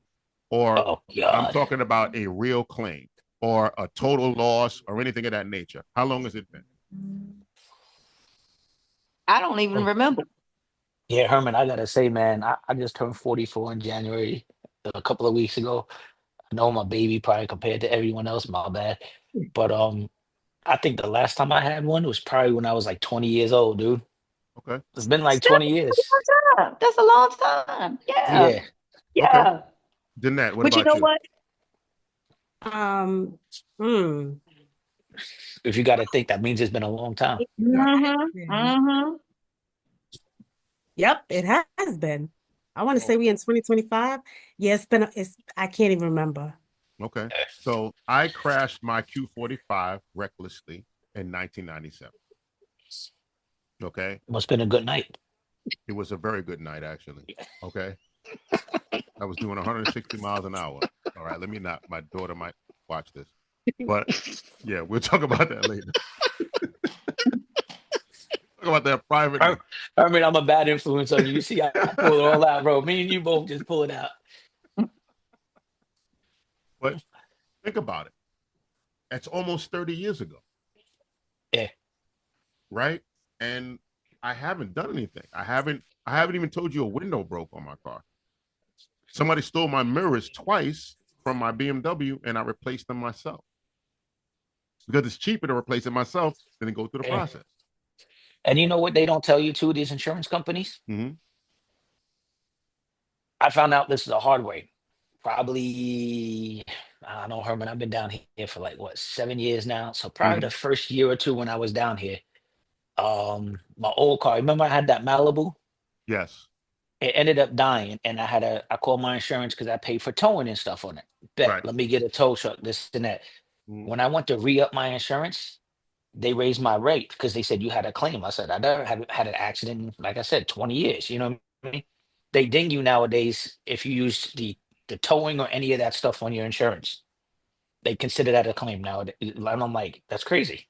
or I'm talking about a real claim, or a total loss, or anything of that nature. How long has it been? I don't even remember. Yeah, Herman, I gotta say, man, I just turned 44 in January a couple of weeks ago. I know my baby probably compared to everyone else, my bad. But I think the last time I had one was probably when I was like 20 years old, dude. Okay. It's been like 20 years. That's a long time. Yeah. Okay. Jeanette, what about you? Know what? If you got to think, that means it's been a long time. Yep, it has been. I want to say we in 2025. Yeah, I can't even remember. Okay. So I crashed my Q45 recklessly in 1997. Okay. Must have been a good night. It was a very good night, actually. Okay. I was doing 160 miles an hour. All right. My daughter might watch this. But yeah, we'll talk about that later. Talk about that privately. I mean, I'm a bad influence on you. You see, I pull it all out, bro. Me and you both just pull it out. But think about it. That's almost 30 years ago. Yeah. Right? And I haven't done anything. I haven't even told you a window broke on my car. Somebody stole my mirrors twice from my BMW, and I replaced them myself. Because it's cheaper to replace it myself than to go through the process. And you know what they don't tell you too, these insurance companies? Mm-hmm. I found out this is the hard way. Probably, I don't know, Herman, I've been down here for like, 7 years now? So probably the first year or two when I was down here, my old car, remember I had that Malibu? Yes. It ended up dying, and I called my insurance because I paid for towing and stuff on it. Let me get a tow truck, this and that. When I went to re-up my insurance, they raised my rate because they said you had a claim. I said, I never had an accident in, like I said, 20 years. You know what I mean? They ding you nowadays if you use the towing or any of that stuff on your insurance. They consider that a claim nowadays. And I'm like, that's crazy.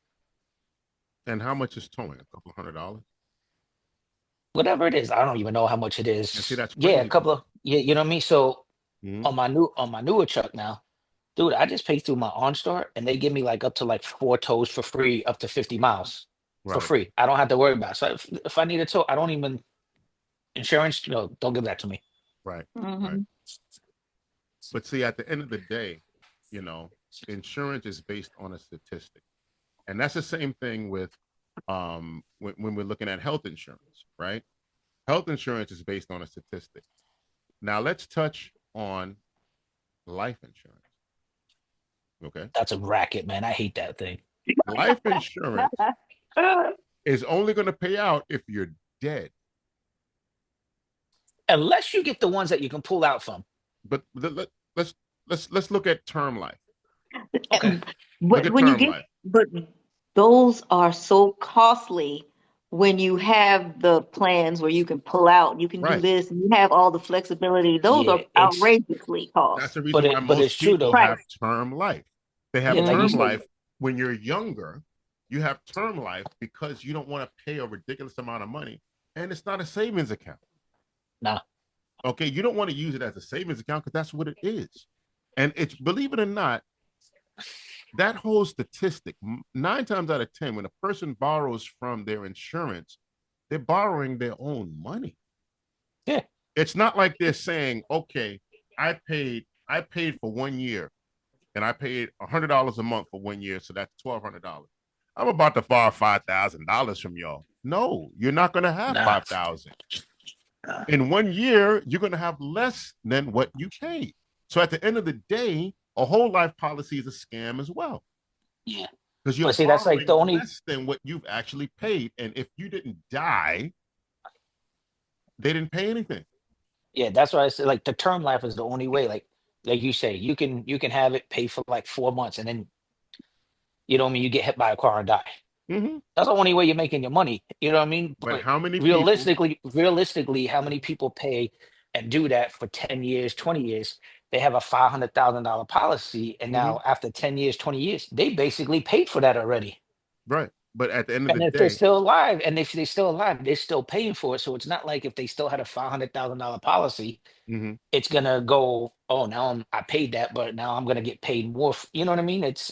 And how much is towing? A couple $100? Whatever it is, I don't even know how much it is. See, that's crazy. Yeah, a couple of you know what I mean. So on my newer truck now, dude, I just pay through my OnStar, and they give me like up to like 4 tows for free, up to 50 miles for free. I don't have to worry about it. So if I need a tow, I don't even insurance. Don't give that to me. Right. Right. But see, at the end of the day, insurance is based on a statistic, and that's the same thing with when we're looking at health insurance, right? Health insurance is based on a statistic. Now let's touch on life insurance. Okay. That's a racket, man. I hate that thing. Life insurance is only going to pay out if you're dead. Unless you get the ones that you can pull out from. But let's look at term life. Okay. Look at term life. But those are so costly when you have the plans where you can pull out, you can do Right. this, and you have all the flexibility. Those Yeah, are outrageously That's cost. the reason why but most it's true people though. have term life. They have Yeah, like you term said. life when you're younger. You have term life because you don't want to pay a ridiculous amount of money, and it's not a savings account. Nah. Okay, you don't want to use it as a savings account because that's what it is. And it's, believe it or not, that whole statistic, 9 times out of 10, when a person borrows from their insurance, they're borrowing their own money. Yeah. It's not like they're saying, okay, I paid for 1 year and I paid $100 a month for 1 year, so that's $1,200. I'm about to borrow $5,000 from y'all. No, you're not going to have $5,000. In 1 year, you're going to have less than what you paid. So at the end of the day, a whole life policy is a scam as well. Yeah. Because you're see, that's like the only less than what you've actually paid. And if you didn't die, they didn't pay anything. Yeah, that's why I said like the term life is the only way. Like you say, you can have it pay for like 4 months and then you know what I mean, you get hit by a car and die. Mm-hmm. That's the only way you're making your money. You know what I mean? But how many realistically, how many people pay and do that for 10 years, 20 years? They have a $500,000 policy, and now after 10 years, 20 years, they basically paid for that already. Right. But at the end of And the if day, they're still alive, and if they're still alive, they're still paying for it. So it's not like if they still had a $500,000 policy, it's gonna go. Oh, now I paid that, but now I'm gonna get paid more. You know what I mean? It's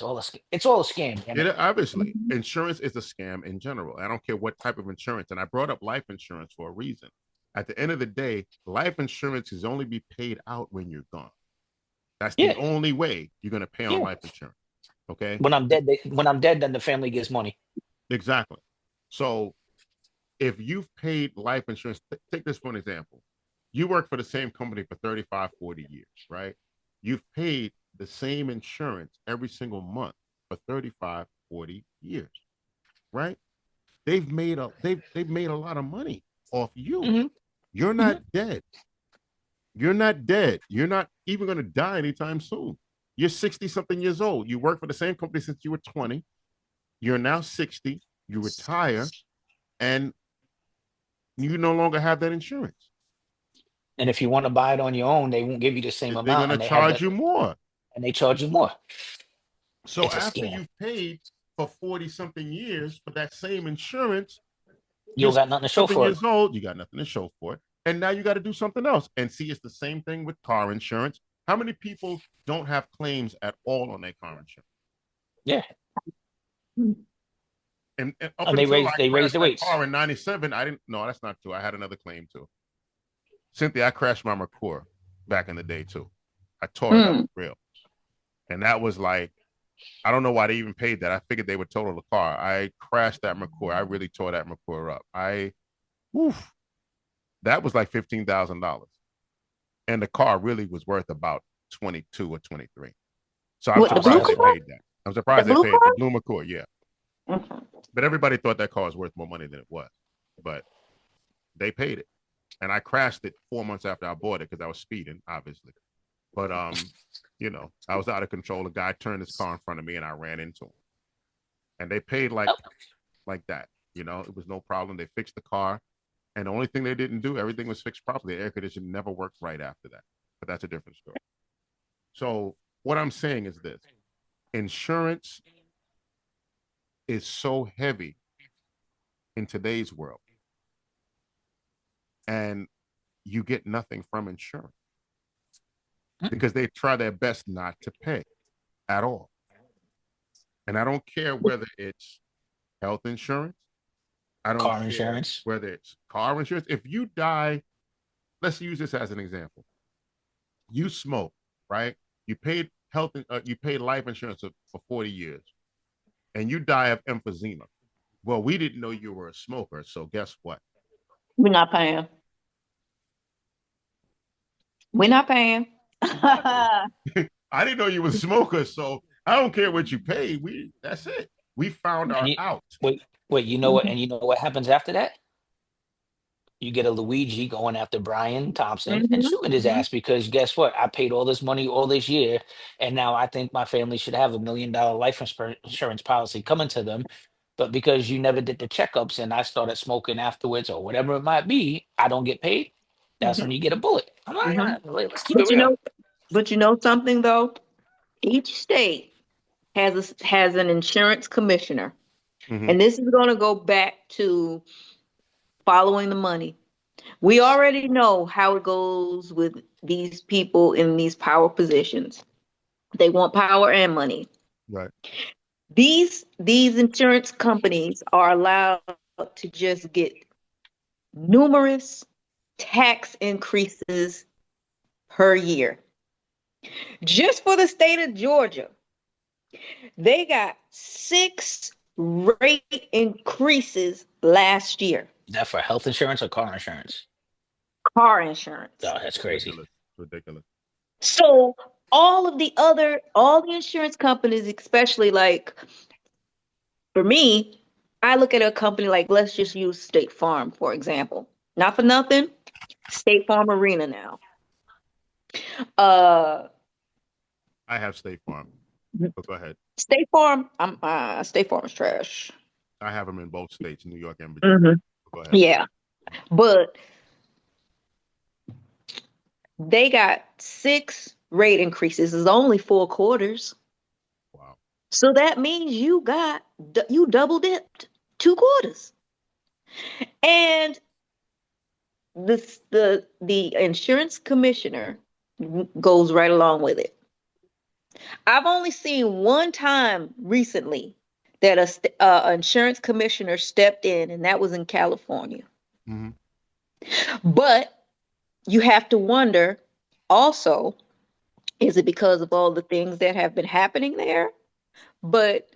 all a scam. obviously, insurance is a scam in general. I don't care what type of insurance. And I brought up life insurance for a reason. At the end of the day, life insurance is only be paid out when you're gone. That's the only way you're going to pay on life insurance. Okay. When I'm dead, then the family gets money. Exactly. So if you've paid life insurance, take this for an example. You work for the same company for 35, 40 years, right? You've paid the same insurance every single month for 35, 40 years, right? They've made a lot of money off you. You're not dead. You're not dead. You're not even going to die anytime soon. You're 60 something years old. You work for the same company since you were 20. You're now 60. You retire and you no longer have that insurance. And if you want to buy it on your own, they won't give you the same amount. They're going to charge you more. And they charge you more. So after you've paid for 40 something years for that same insurance, you got nothing to show for it. Years old, you got nothing to show for it. And now you got to do something else. And see, it's the same thing with car insurance. How many people don't have claims at all on their car insurance? Yeah. And they raised the weights. Car in 97, I didn't. No, that's not true. I had another claim too. Cynthia, I crashed my Mercure back in the day too. I tore it up real, and that was like, I don't know why they even paid that. I figured they would total the car. I crashed that Mercure. I really tore that Mercure up. That was like $15,000, and the car really was worth about 22 or 23. So I'm surprised they paid that. I'm surprised they paid the blue Mercure. Yeah. But everybody thought that car was worth more money than it was. But they paid it. And I crashed it 4 months after I bought it because I was speeding, obviously. But I was out of control. A guy turned his car in front of me and I ran into him. And they paid like that. You know, it was no problem. They fixed the car. And the only thing they didn't do, everything was fixed properly. The air conditioning never worked right after that. But that's a different story. So what I'm saying is this. Insurance is so heavy in today's world, and you get nothing from insurance because they try their best not to pay at all. And I don't care whether it's health insurance, I don't care insurance, whether it's car insurance. If you die, let's use this as an example. You smoke, right? You paid you paid life insurance for 40 years. And you die of emphysema. Well, we didn't know you were a smoker, so guess what? We're not paying. We're not paying. I didn't know you were a smoker, so I don't care what you pay. That's it. We found And our you out. wait, you know what? And you know what happens after that? You get a Luigi going after Brian Thompson and Mhm, suing his mhm, ass because guess what? I paid all this money all this year, and now I think my family should have $1 million life insurance policy coming to them. But because you never did the checkups and I started smoking afterwards or whatever it might be, I don't get paid. That's mhm, when you get a bullet. I'm mhm. like, let's keep it But you real. know, but you know something though? Each state has an insurance commissioner, Mm-hmm. and this is going to go back to following the money. We already know how it goes with these people in these power positions. They want power and money. Right. These insurance companies are allowed to just get numerous tax increases per year. Just for the state of Georgia, they got 6 rate increases last year. Is that for health insurance or car insurance? Car insurance. Oh, that's crazy. Ridiculous. Ridiculous. So all the insurance companies, especially like for me, I look at a company like, let's just use State Farm, for example. Not for nothing, State Farm Arena now. Uh, I have State Farm. But go ahead. State Farm is trash. I have them in both states, New York and Virginia. Hmm. Go ahead. Yeah, but they got 6 rate increases. It's only 4 quarters. Wow. So that means you double dipped 2 quarters. And the insurance commissioner goes right along with it. I've only seen one time recently that a insurance commissioner stepped in, and that was in California. Mm-hmm. But you have to wonder also, is it because of all the things that have been happening there? But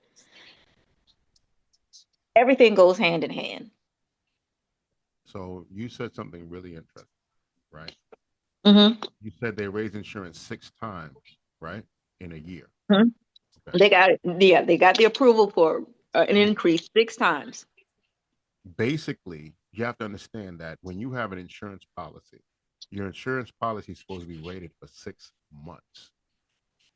everything goes hand in hand. So you said something really interesting, right? Hmm. You said they raised insurance 6 times, right, in a year. Hmm. Okay. They got the approval for an increase 6 times. Basically, you have to understand that when you have an insurance policy, your insurance policy is supposed to be rated for 6 months,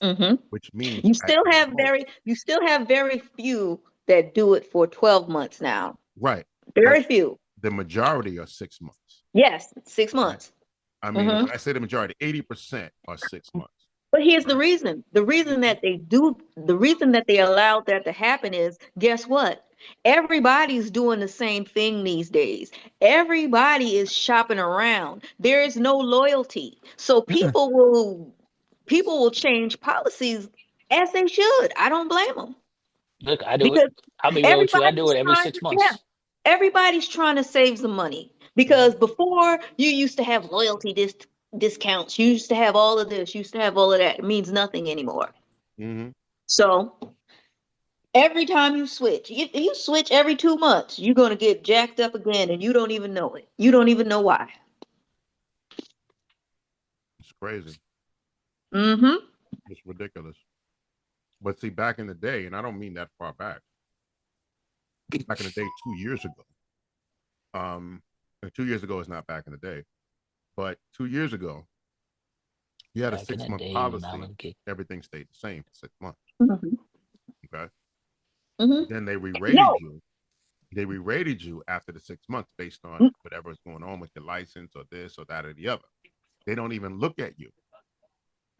Hmm. which means You at still have most, very few that do it for 12 months now. right. But Very few. the majority are 6 months. Yes, six Right? months. I mean, Hmm. when I say the majority, 80% are 6 months. But here's the Right? reason. The reason that they allowed that to happen is, guess what? Everybody's doing the same thing these days. Everybody is shopping around. There is no loyalty. So people will change policies as they should. I don't blame them Look, I do it. because I'll be real with you. I do everybody's it every trying six to, yeah, months. everybody's trying to save some money because before you used to have loyalty discounts, you used to have all of this, you used to have all of that. It means nothing anymore. Mm-hmm. So every time you switch every 2 months, you're gonna get jacked up again, and you don't even know it. You don't even know why. It's crazy. Mm-hmm. It's ridiculous. But see, back in the day, and I don't mean that far back in the day, 2 years ago. And 2 years ago is not back in the day, but 2 years ago, you had a Back in the 6 month day when I policy. was getting Everything stayed the same for 6 months. Mm-hmm. Okay. Mm-hmm. Then they re-rated No. you. They re-rated you after the 6 months based on Mm. whatever's going on with your license or this or that or the other. They don't even look at you.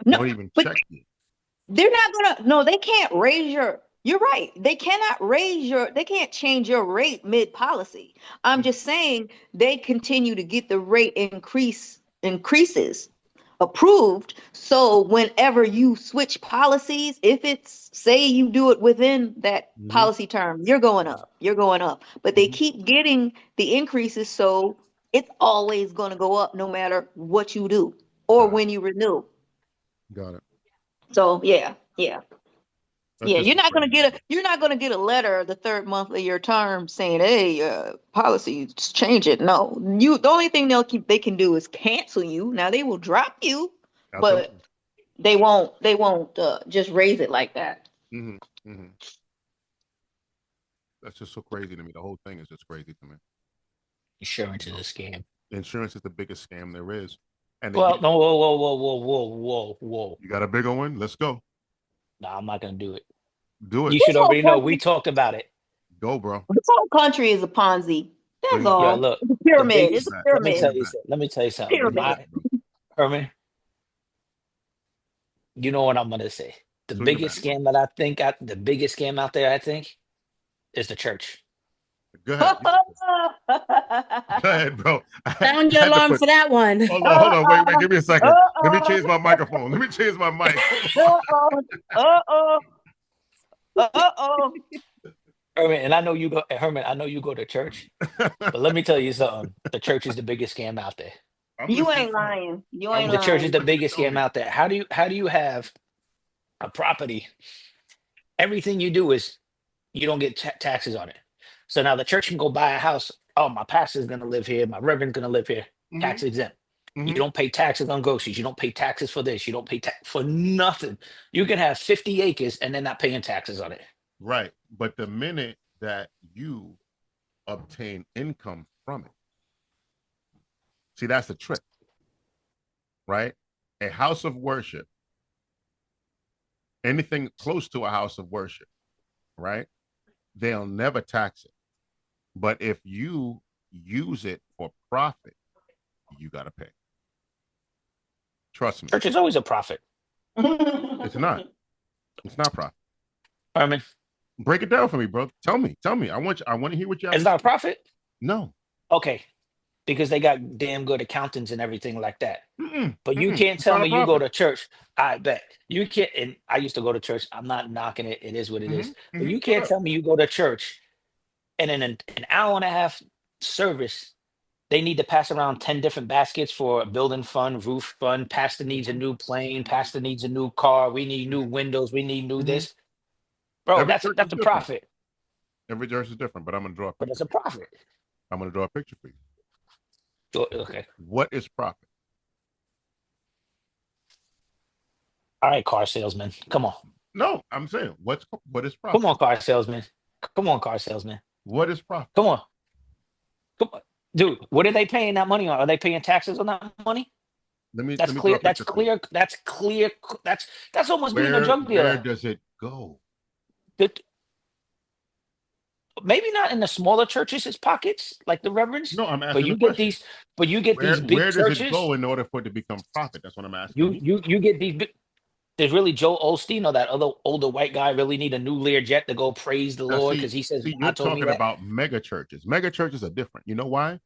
They No, don't even but check you. they're not gonna. No, they can't raise your. You're right. They cannot they can't change your rate mid policy. I'm just saying they continue to get the rate increases approved. So whenever you switch policies, if it's say you do it within that Mm-hmm. policy term, you're going up. You're going up. But they Mm-hmm. keep getting the increases, so it's always going to go up no matter what you do or Got it. when you renew. Got it. So yeah, yeah. That's Yeah, just you're not gonna get a letter the third month of your term saying, "Hey, policy, just change it." No, the only thing they can do is cancel you. Now they will drop you, but absolutely. they won't just raise it like that. Hmm. Hmm. That's just so crazy to me. The whole thing is just crazy to me. Insurance You is a know, scam. insurance is the biggest scam there is, and Well, no, whoa, whoa, whoa, whoa, whoa, whoa, whoa. you got a bigger one. Let's go. No, I'm not gonna do it. Do it. You This should whole already know. We country, talked about it. Go, bro. this whole country is a Ponzi. There That's you Yeah, go. all. look, It's a the pyramid. Bring It's it biggest. a back. Let me Bring tell pyramid. it you. back. Let me tell you something. Bring it Pyramid. back, My bro. Herman, you know what I'm gonna say. The Swing it biggest back, bro. scam that I think, the biggest scam out there, I think, is the church. Go ahead. Go ahead, bro. I Sound your had to alarm put. for that one. Hold on. Wait. Give me a second. Let me Uh-oh. change my microphone. Let me change my mic. Hold on. Uh-oh. Uh-oh. Uh-oh. Herman, and I know you go. Herman, I know you go to church, but let me tell you something. The church is the biggest scam out there. I'm You listening. ain't Go ahead. lying. You I'm ain't The church listening. is lying. the What you biggest telling scam me? out there. How do you have a property? Everything you do is you don't get taxes on it. So now the church can go buy a house. Oh, my pastor's gonna live here. My reverend's gonna live here. Hmm. Tax exempt. You Hmm. don't pay taxes on groceries. You don't pay taxes for this. You don't pay for nothing. You can have 50 acres and they're not paying taxes on it. Right. But the minute that you obtain income from it, see, that's the trick, right? A house of worship, anything close to a house of worship, right? They'll never tax it. But if you use it for profit, you got to pay. Trust me. Church is always a profit. It's not. It's not profit. Herman, Break it down for me, bro. Tell me. Tell me. I want to hear what you have it's to not a say. profit. No. Okay, because they got damn good accountants and everything like that. Mm-mm. But you Mm-mm. can't It's tell not a me you go profit. to church. I bet you can't. And I used to go to church. I'm not knocking it. It is what it Mm-hmm. is. But Mm-hmm. you Go can't ahead. tell me you go to church and in an hour and a half service, they need to pass around 10 different baskets for a building fund, roof fund. Pastor needs a Mm-hmm. new plane. Pastor needs a new car. We need new windows. We need new Mm-hmm. this. Bro, Every that's church is that's a different. profit. Every church is different, but I'm going to draw a But picture it's a for you. profit. I'm going to draw a picture for you. Okay. What is profit? All right, car salesman. Come on. No, I'm saying what is Come profit? on, car salesman. Come on, car salesman. What is profit? Come on. Come on. Dude, what are they paying that money on? Are they paying taxes on that money? Let That's me draw clear. a That's picture for you. clear. That's clear. That's almost being a drug Where dealer. does it go? That- Maybe not in the smaller churches, his pockets, like the reverends, No, I'm but asking the you get question. these, but you get these big Where does it go churches. in order for it to become profit? That's what I'm asking You you. you you get these big. Does really Joe Osteen or that other older white guy really need a new Learjet to go praise the Now, Lord because he says you're God told me talking that? about mega churches. Mega churches are different. You know why?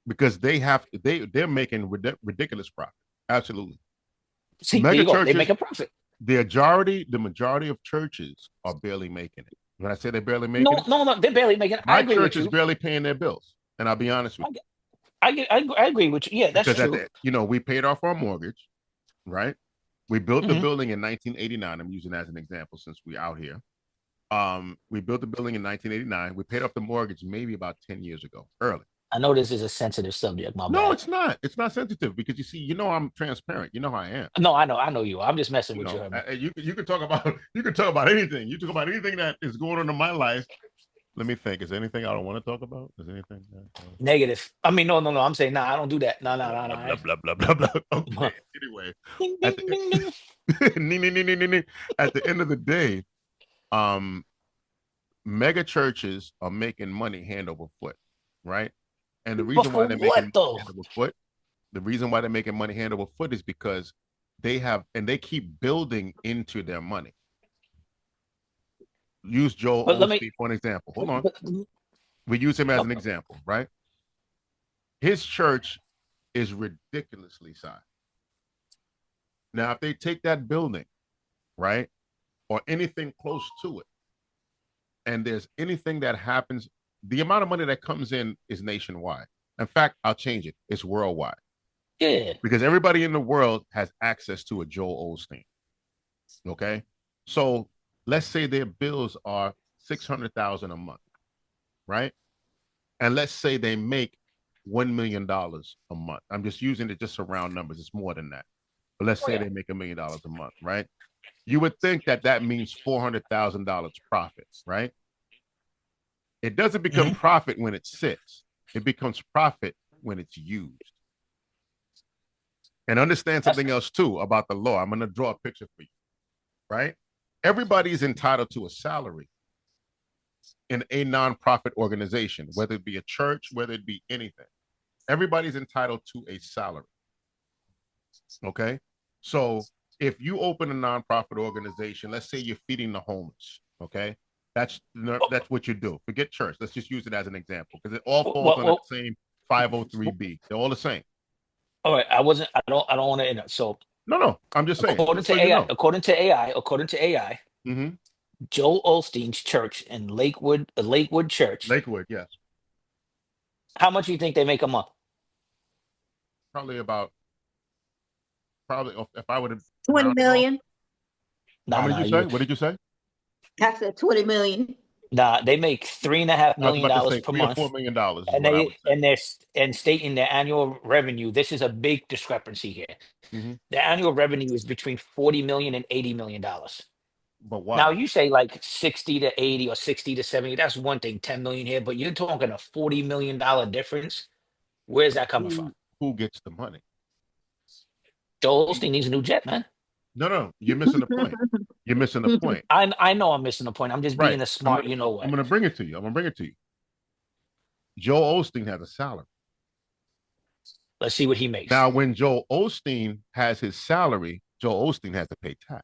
Because they're making ridiculous profit. Absolutely. See, there Mega you go. They make churches, a profit. the majority of churches are barely making it. When I say they're barely making No, it, no, no. They're barely making. I my agree church with is you. barely paying their bills. And I'll be honest with you. I agree with you. Yeah, that's Because true. we paid off our mortgage, right? We built the Hmm. building in 1989. I'm using that as an example since we're out here. We built the building in 1989. We paid off the mortgage maybe about 10 years ago, early. I know this is a sensitive subject. My No, bad. it's not. It's not sensitive because you see, I'm transparent. You know how I am. No, I know you. I'm just messing You with you, know, Herman. you can talk about you can talk about anything. You talk about anything that is going on in my life. Let me think. Is there anything I don't want to talk about? Is there anything? Negative. I mean, no, no, no. I'm saying, nah, I don't do that. No, no, no, Blah blah no. blah blah blah blah. Okay. Anyway, Ding, at ding, ding, ding. the at the end of the day, um, mega churches are making money hand over foot, right? And the But reason why for they're making what money though? hand over foot, the reason why they're making money hand over foot is because they keep building into their money. Use Joel But let me. Osteen for an example. Hold on. But, We use him as oh, an example, right? His church is ridiculously sized. Now, if they take that building, right, or anything close to it, and there's anything that happens, the amount of money that comes in is nationwide. In fact, I'll change it. It's worldwide yeah. because everybody in the world has access to a Joel Osteen. Okay. So let's say their bills are $600,000 a month, right? And let's say they make $1 million a month. I'm just using it just around numbers. It's more than that. But let's say they make $1 million a month, right? You would think that that means $400,000 profit, right? It doesn't become profit when it sits. It becomes profit when it's used. And understand something else too about the law. I'm going to draw a picture for you, right? Everybody's entitled to a salary in a nonprofit organization, whether it be a church, whether it be anything. Everybody's entitled to a salary. Okay? So if you open a nonprofit organization, let's say you're feeding the homeless, okay? That's what you do. Forget church. Let's just use it as an example because it all falls under the same 503B. They're all the same. All right, I don't want to end up. So no, I'm just saying. According to AI, Joel Osteen's church in Lakewood Church. Lakewood, yes. How much do you think they make a month? Probably if I would have 20 million. How many did you say? What did you say? I said 20 million. Nah, they make $3.5 million per month. $3 or $4 million. And stating their annual revenue. This is a big discrepancy here. The annual revenue is between 40 million and $80 million. But why? Now you say like 60 to 80 or 60 to 70. That's one thing, 10 million here, but you're talking a $40 million difference. Where's that coming from? Who gets the money? Joel Osteen needs a new jet, man. No, you're missing the point. You're missing the point. I know I'm missing the point. I'm just being a smart, you know what? I'm going to bring it to you. Joel Osteen has a salary. Let's see what he makes. Now, when Joel Osteen has his salary, Joel Osteen has to pay tax.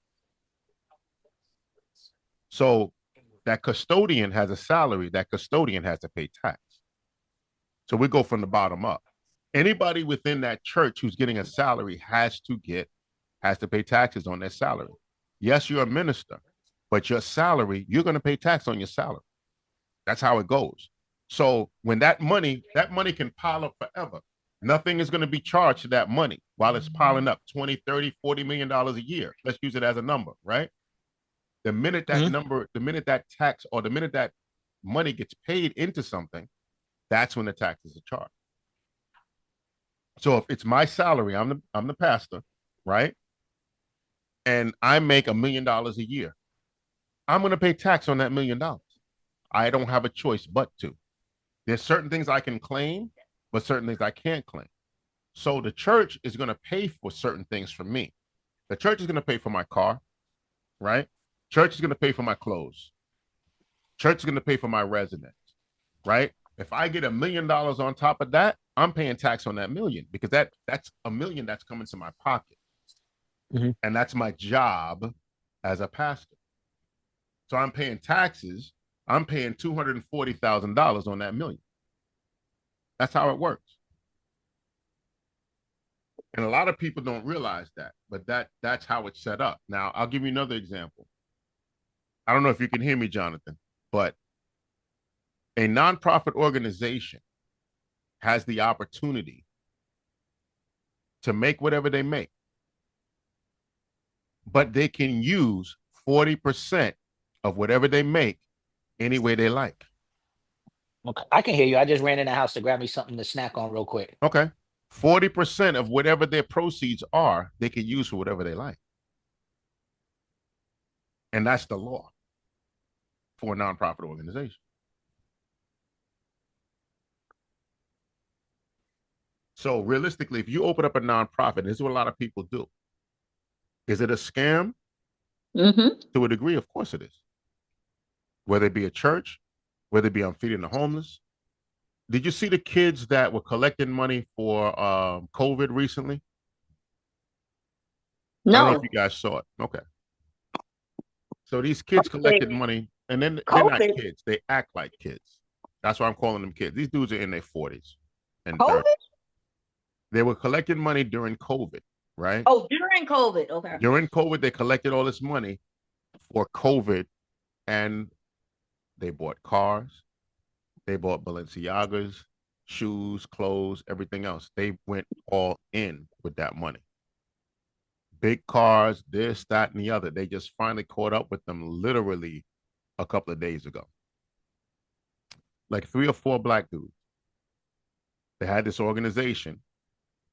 So that custodian has a salary. That custodian has to pay tax. So we go from the bottom up. Anybody within that church who's getting a salary has to pay taxes on their salary. Yes, you're a minister, but your salary, you're going to pay tax on your salary. That's how it goes. So when that money can pile up forever. Nothing is going to be charged to that money while it's piling up 20, 30, $40 million a year. Let's use it as a number, right? The minute that tax or the minute that money gets paid into something, that's when the taxes are charged. So if it's my salary, I'm the pastor, right? And I make $1 million a year, I'm going to pay tax on that $1 million. I don't have a choice but to. There's certain things I can claim, but certain things I can't claim. So the church is going to pay for certain things for me. The church is going to pay for my car, right? Church is going to pay for my clothes. Church is going to pay for my residence, right? If I get $1 million on top of that, I'm paying tax on that million because that's $1 million that's coming to my pocket. And that's my job as a pastor. So I'm paying taxes. I'm paying $240,000 on that $1 million. That's how it works. And a lot of people don't realize that, but that's how it's set up. Now, I'll give you another example. I don't know if you can hear me, Jonathan, but a nonprofit organization has the opportunity to make whatever they make, but they can use 40% of whatever they make any way they like. Okay, I can hear you. I just ran in the house to grab me something to snack on real quick. Okay. 40% of whatever their proceeds are, they can use for whatever they like. And that's the law for a nonprofit organization. So realistically, if you open up a nonprofit, this is what a lot of people do. Is it a scam? To a degree, of course it is. Whether it be a church, whether it be on feeding the homeless. Did you see the kids that were collecting money for COVID recently? No. I don't know if you guys saw it. Okay. So these kids collected money, and then they're not kids. They act like kids. That's why I'm calling them kids. These dudes are in their 40s and 30s. They were collecting money during COVID, right? Oh, during COVID. Okay. During COVID, they collected all this money for COVID, and they bought cars. They bought Balenciagas, shoes, clothes, everything else. They went all in with that money. big cars, this, that, and the other. They just finally caught up with them literally a couple of days ago. Like 3 or 4 black dudes. They had this organization.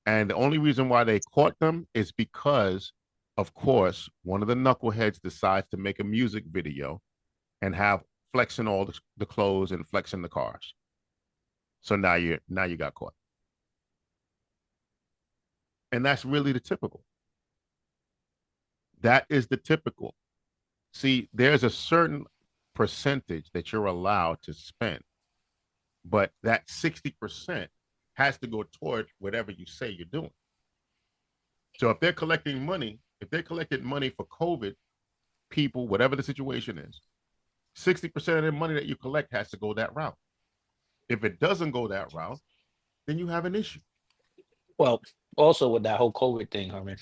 And the only reason why they caught them is because, of course, one of the knuckleheads decides to make a music video and have flexing all the clothes and flexing the cars. So now you got caught. And that's really the typical. That is the typical. See, there's a certain percentage that you're allowed to spend, but that 60% has to go toward whatever you say you're doing. So if they're collecting money, if they collected money for COVID people, whatever the situation is, 60% of the money that you collect has to go that route. If it doesn't go that route, then you have an issue. Well, also with that whole COVID thing, Herman,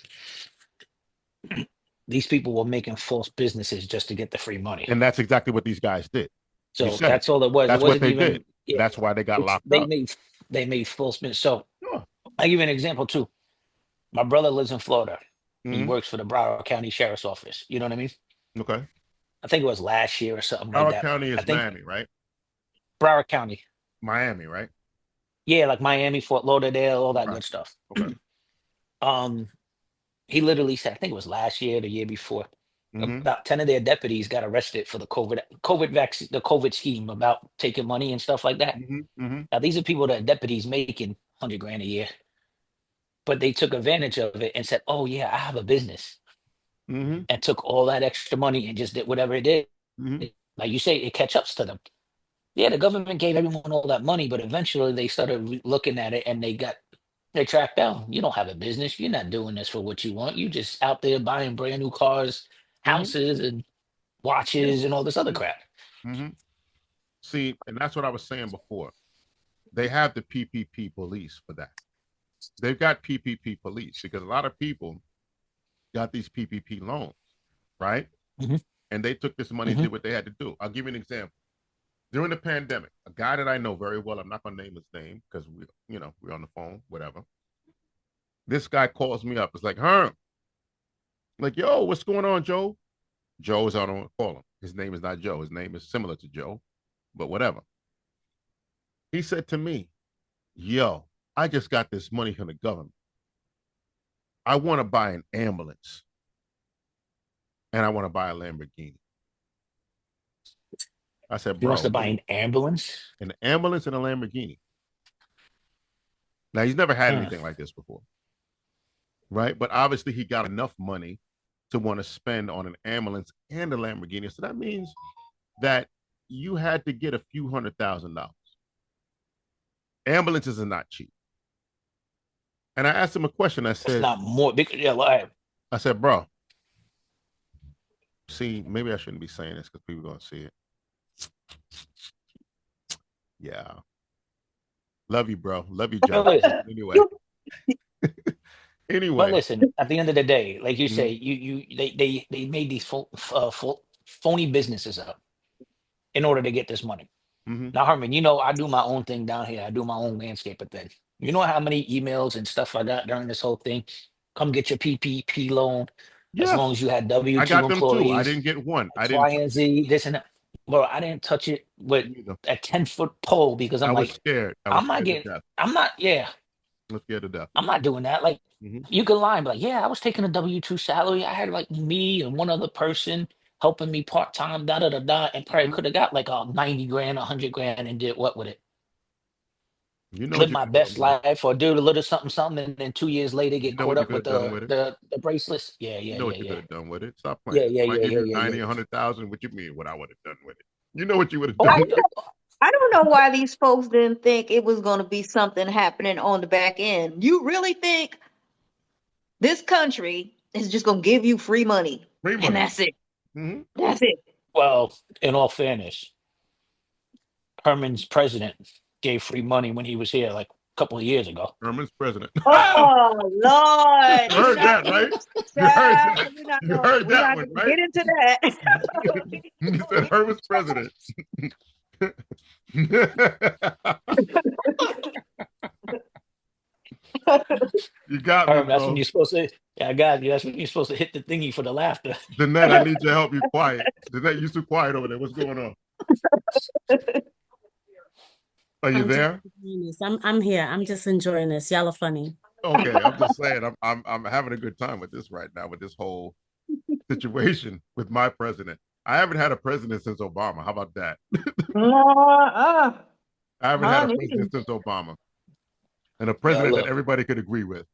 these people were making false businesses just to get the free money. And that's exactly what these guys did. So that's all it was. That's it wasn't what they even, did. Yeah, that's why they got locked up. They made false business. So sure. I'll give you an example too. My brother lives in Florida. Mm-hmm. He works for the Broward County Sheriff's Office. You know what I mean? Okay. I think it was last year or something Broward like that. County is Miami, right? Broward County. Miami, right? Yeah, like Miami, Fort Lauderdale, all that good stuff. Okay. He literally said, I think it was last year, the year before, about 10 of their deputies got arrested for the COVID vaccine, the COVID scheme about taking money and stuff like that. Now, these are people that are deputies making $100,000 a year, but they took advantage of it and said, "Oh yeah, I have a business," and took all that extra money and just did whatever it did. Like you say, it catch ups to them. Yeah, the government gave everyone all that money, but eventually they started looking at it and they tracked down. You don't have a business. You're not doing this for what you want. You just out there buying brand new cars, houses, and watches and all this other crap. See, and that's what I was saying before. They have the PPP police for that. They've got PPP police because a lot of people got these PPP loans, right? And they took this money and did what they had to do. I'll give you an example. During the pandemic, a guy that I know very well, I'm not going to name his name because we're on the phone, whatever. This guy calls me up. It's like, Herm. Like, yo, what's going on, Joe? Joe is, I don't call him. His name is not Joe. His name is similar to Joe, but whatever. He said to me, yo, I just got this money from the government. I want to buy an ambulance and I want to buy a Lamborghini. I said, bro. He wants to buy an ambulance? An ambulance and a Lamborghini. Now, he's never had anything like this before, right? But obviously, he got enough money to want to spend on an ambulance and a Lamborghini. So that means that you had to get a few $100,000. Ambulances are not cheap. And I asked him a question. I said, it's not more. I said, bro, see, maybe I shouldn't be saying this because people are going to see it. Yeah. Love you, bro. Love you, Joe. Anyway. Anyway. But listen, at the end of the day, like you say, they made these phony businesses up in order to get this money. Now, Herman, I do my own thing down here. I do my own landscaper thing. You know how many emails and stuff I got during this whole thing? Come get your PPP loan. As long as you had W2 I got them employees. too. I didn't get one. Y and Z, this and that. Well, I didn't touch it with a 10-foot pole because I'm like, scared. I'm not scared to death. I'm not doing that. Like, you can lie and be like, yeah, I was taking a W2 salary. I had like me and one other person helping me part-time, and probably could have got like $90,000, $100,000 and did what with it? Live my best life or do a little something, and then 2 years later get caught up with the bracelets. Yeah. You know what you could have done with it. Stop playing. Yeah. 90, 100,000. What you mean? What I would have done with it? You know what you would have done. I don't know why these folks didn't think it was going to be something happening on the back end. You really think this country is just going to give you free money? And that's it. That's it. Well, in all fairness, Herman's president gave free money when he was here like a couple of years ago. Herman's president. Oh, Lord. You heard that, right? You heard that one, right? Get into that. He said Herman's president. You got me, That's when bro. you're supposed to. Yeah, I got you. That's when you're supposed to hit the thingy for the laughter. Danette, I need your help. You quiet. Danette, you too quiet over there. What's going on? Are you I'm just there? enjoying this. I'm here. I'm just enjoying this. Y'all are funny. Okay, I'm just saying. I'm having a good time with this right now with this whole situation with my president. I haven't had a president since Obama. How about that? I haven't had a Honey. president since Obama, and a Yo, president that look, everybody could agree with.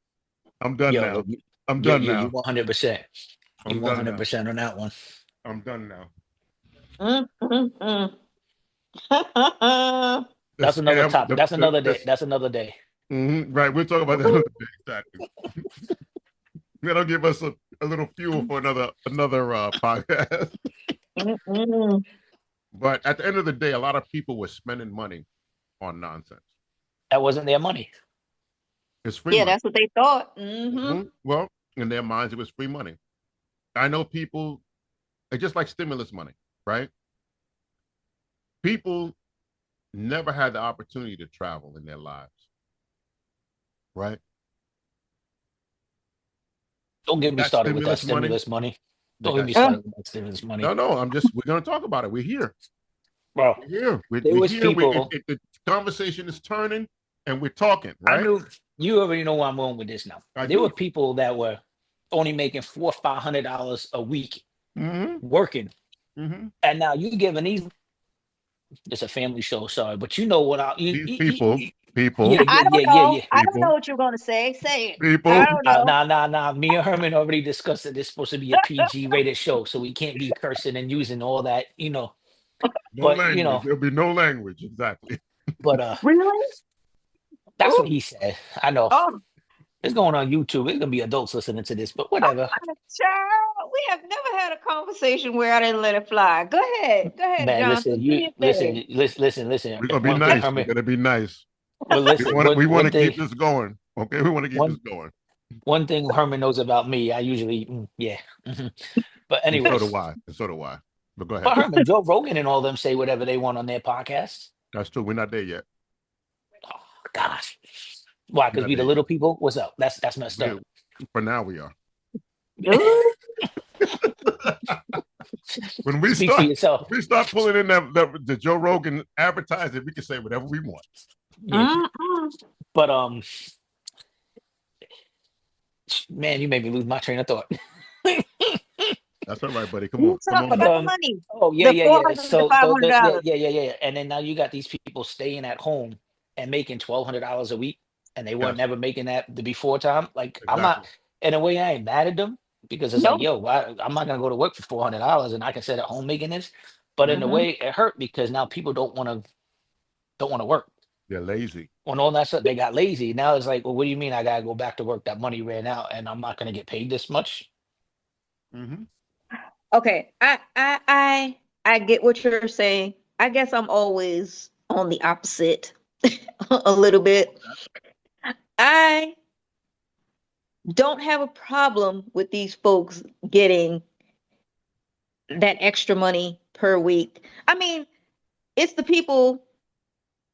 I'm done yo, now. look, I'm you done you now. 100%. You I'm done now. 100% on that one. I'm done now. Mm, mm, mm. The That's another scam. topic. That's another day. That's another day. Right. We'll talk about that another day. Exactly. That'll give us a little fuel for another podcast. Mm-mm. But at the end of the day, a lot of people were spending money on nonsense. That wasn't their money. It's free Yeah, money. that's what they thought. Mm-hmm. Well, in their minds, it was free money. I know people, it's just like stimulus money, right? People never had the opportunity to travel in their lives, right? Don't get me That started with that stimulus money. stimulus money. Don't get me That, started with that stimulus money. no, we're going to talk about it. We're here. Bro, We're here. there We're was here. people. The conversation is turning and we're talking, I right? knew you already know where I'm going with this now. I There do. were people that were only making $400 or $500 a week working, and now you giving these. It's a family show, sorry, but you know what? These people, yeah, I don't yeah. know. I don't people, know what you're gonna say. Say it. people. I don't know. Nah. Me and Herman already discussed that this is supposed to be a PG rated show, so we can't be cursing and using all that, No But language. There'll be no language. Exactly. but Really? that's Ooh. what he said. I know Oh, it's going on YouTube. It's gonna be adults listening to this, but whatever. child, we have never had a conversation where I didn't let it fly. Go ahead, Man, listen, Johnson. Do you your thing. listen. We're gonna be One thing, nice. We're Herman. gonna be nice. Well, listen. We want One to keep thing. this going. Okay, we want to keep this One going. one thing Herman knows about me. I usually, yeah. But And so do anyways, I. And so do I. But go but ahead. Herman, Joe Rogan, and all them say whatever they want on their podcasts. That's true. We're not there yet. Oh gosh, why? We're Because not we the there little yet. people. What's up? That's messed up. For now, we are. Ooh. When we Speak for yourself. pulling in the Joe Rogan advertising, we can say whatever we want. Yeah. Mm-mm. But man, you made me lose my train of thought. That's all right, buddy. Come You on. talk Come on. about the money. Oh The yeah. $400 to So $500. yeah. And then now you got these people staying at home and making $1,200 a week, and they weren't Yes. never making that the before time. Like I'm not, Exactly. in a way, I ain't mad at them because it's like, Nope. yo, I'm not gonna go to work for $400 and I can sit at home making this. But in a Mm-hmm. way, it hurt because now people don't want to work. They're lazy. On all that stuff, they got lazy. Now it's like, well, what do you mean I gotta go back to work? That money ran out, and I'm not gonna get paid this much. Mm-hmm. Okay. I get what you're saying. I guess I'm always on the opposite a little bit. I don't have a problem with these folks getting that extra money per week. I mean, it's the people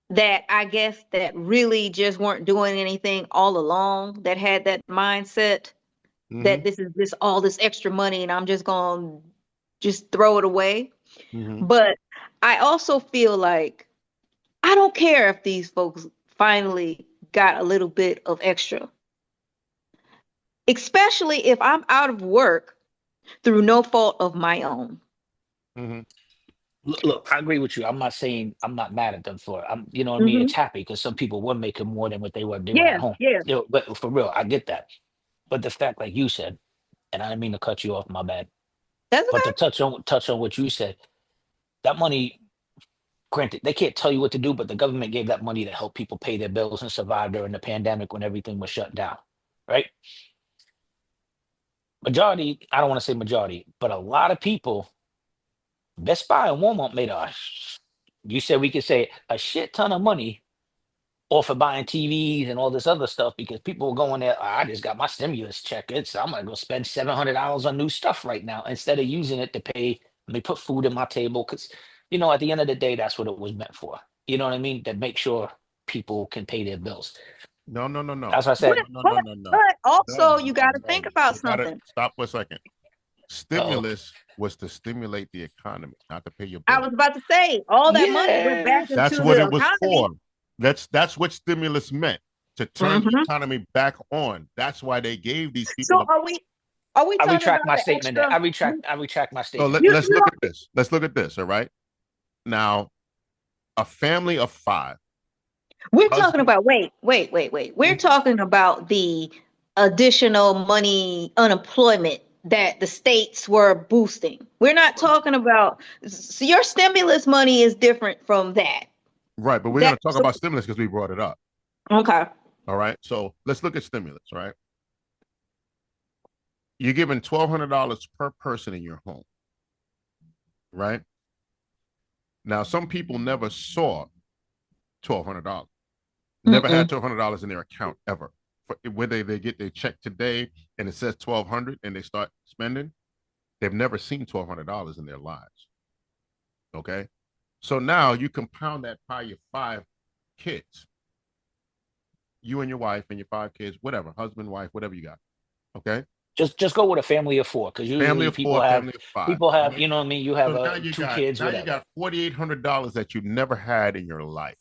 that I guess that really just weren't doing anything all along that had that mindset that this is this all this extra money and I'm just going to just throw it away. Mm-hmm. But I also feel like I don't care if these folks finally got a little bit of extra, especially if I'm out of work through no fault of my own. Mm-hmm. Look, I agree with you. I'm not saying I'm not mad at them for it. You know what I mean? Mm-hmm. It's happy because some people were making more than what they were doing at home. Yeah. But for real, I get that. But the fact, like you said, and I didn't mean to cut you off, my bad. That's But okay. to touch on what you said, that money, granted, they can't tell you what to do, but the government gave that money to help people pay their bills and survive during the pandemic when everything was shut down, right? Majority, I don't want to say majority, but a lot of people, Best Buy and Walmart made you said we could say a shit ton of money off of buying TVs and all this other stuff because people were going there. I just got my stimulus check. I'm gonna go spend $700 on new stuff right now instead of using it to pay. Let me put food in my table because, at the end of the day, that's what it was meant for. You know what I mean? To make sure people can pay their bills. No, no, no, no. That's what I said. No, no, no, no. But also, No, you no, got to no. think about You gotta something. stop for a second. Uh-oh. Stimulus was to stimulate the economy, not to pay your I bills. was about to say, all that money went back Yeah. That's into what the it was economy. for. That's what stimulus meant, to turn the Mhm. economy back on. That's why they gave these So people. are we I talking retract about my the statement. Then extra? I retract my So statement. let's look at this. Let's look at this. All right. Now, a family of 5. We're talking Husband. about wait. We're talking about the additional money unemployment that the states were boosting. We're not talking about so your stimulus money is different from that. Right, but we're going That to talk about stimulus because we brought it up. okay. All right. So let's look at stimulus. Right. You're giving $1,200 per person in your home. Right. Now, some people never saw $1,200. Never had $1,200 in their account ever. Whether they get their check today and it says $1,200 and they start spending, they've never seen $1,200 in their lives. Okay. So now you compound that by your 5 kids. You and your wife and your 5 kids, whatever, husband, wife, whatever you got. Okay. Just go with a family of 4, because Family usually of 4, family of 5. have, you know what I mean. You have So now you 2 got kids, now you whatever. got $4,800 that you never had in your life.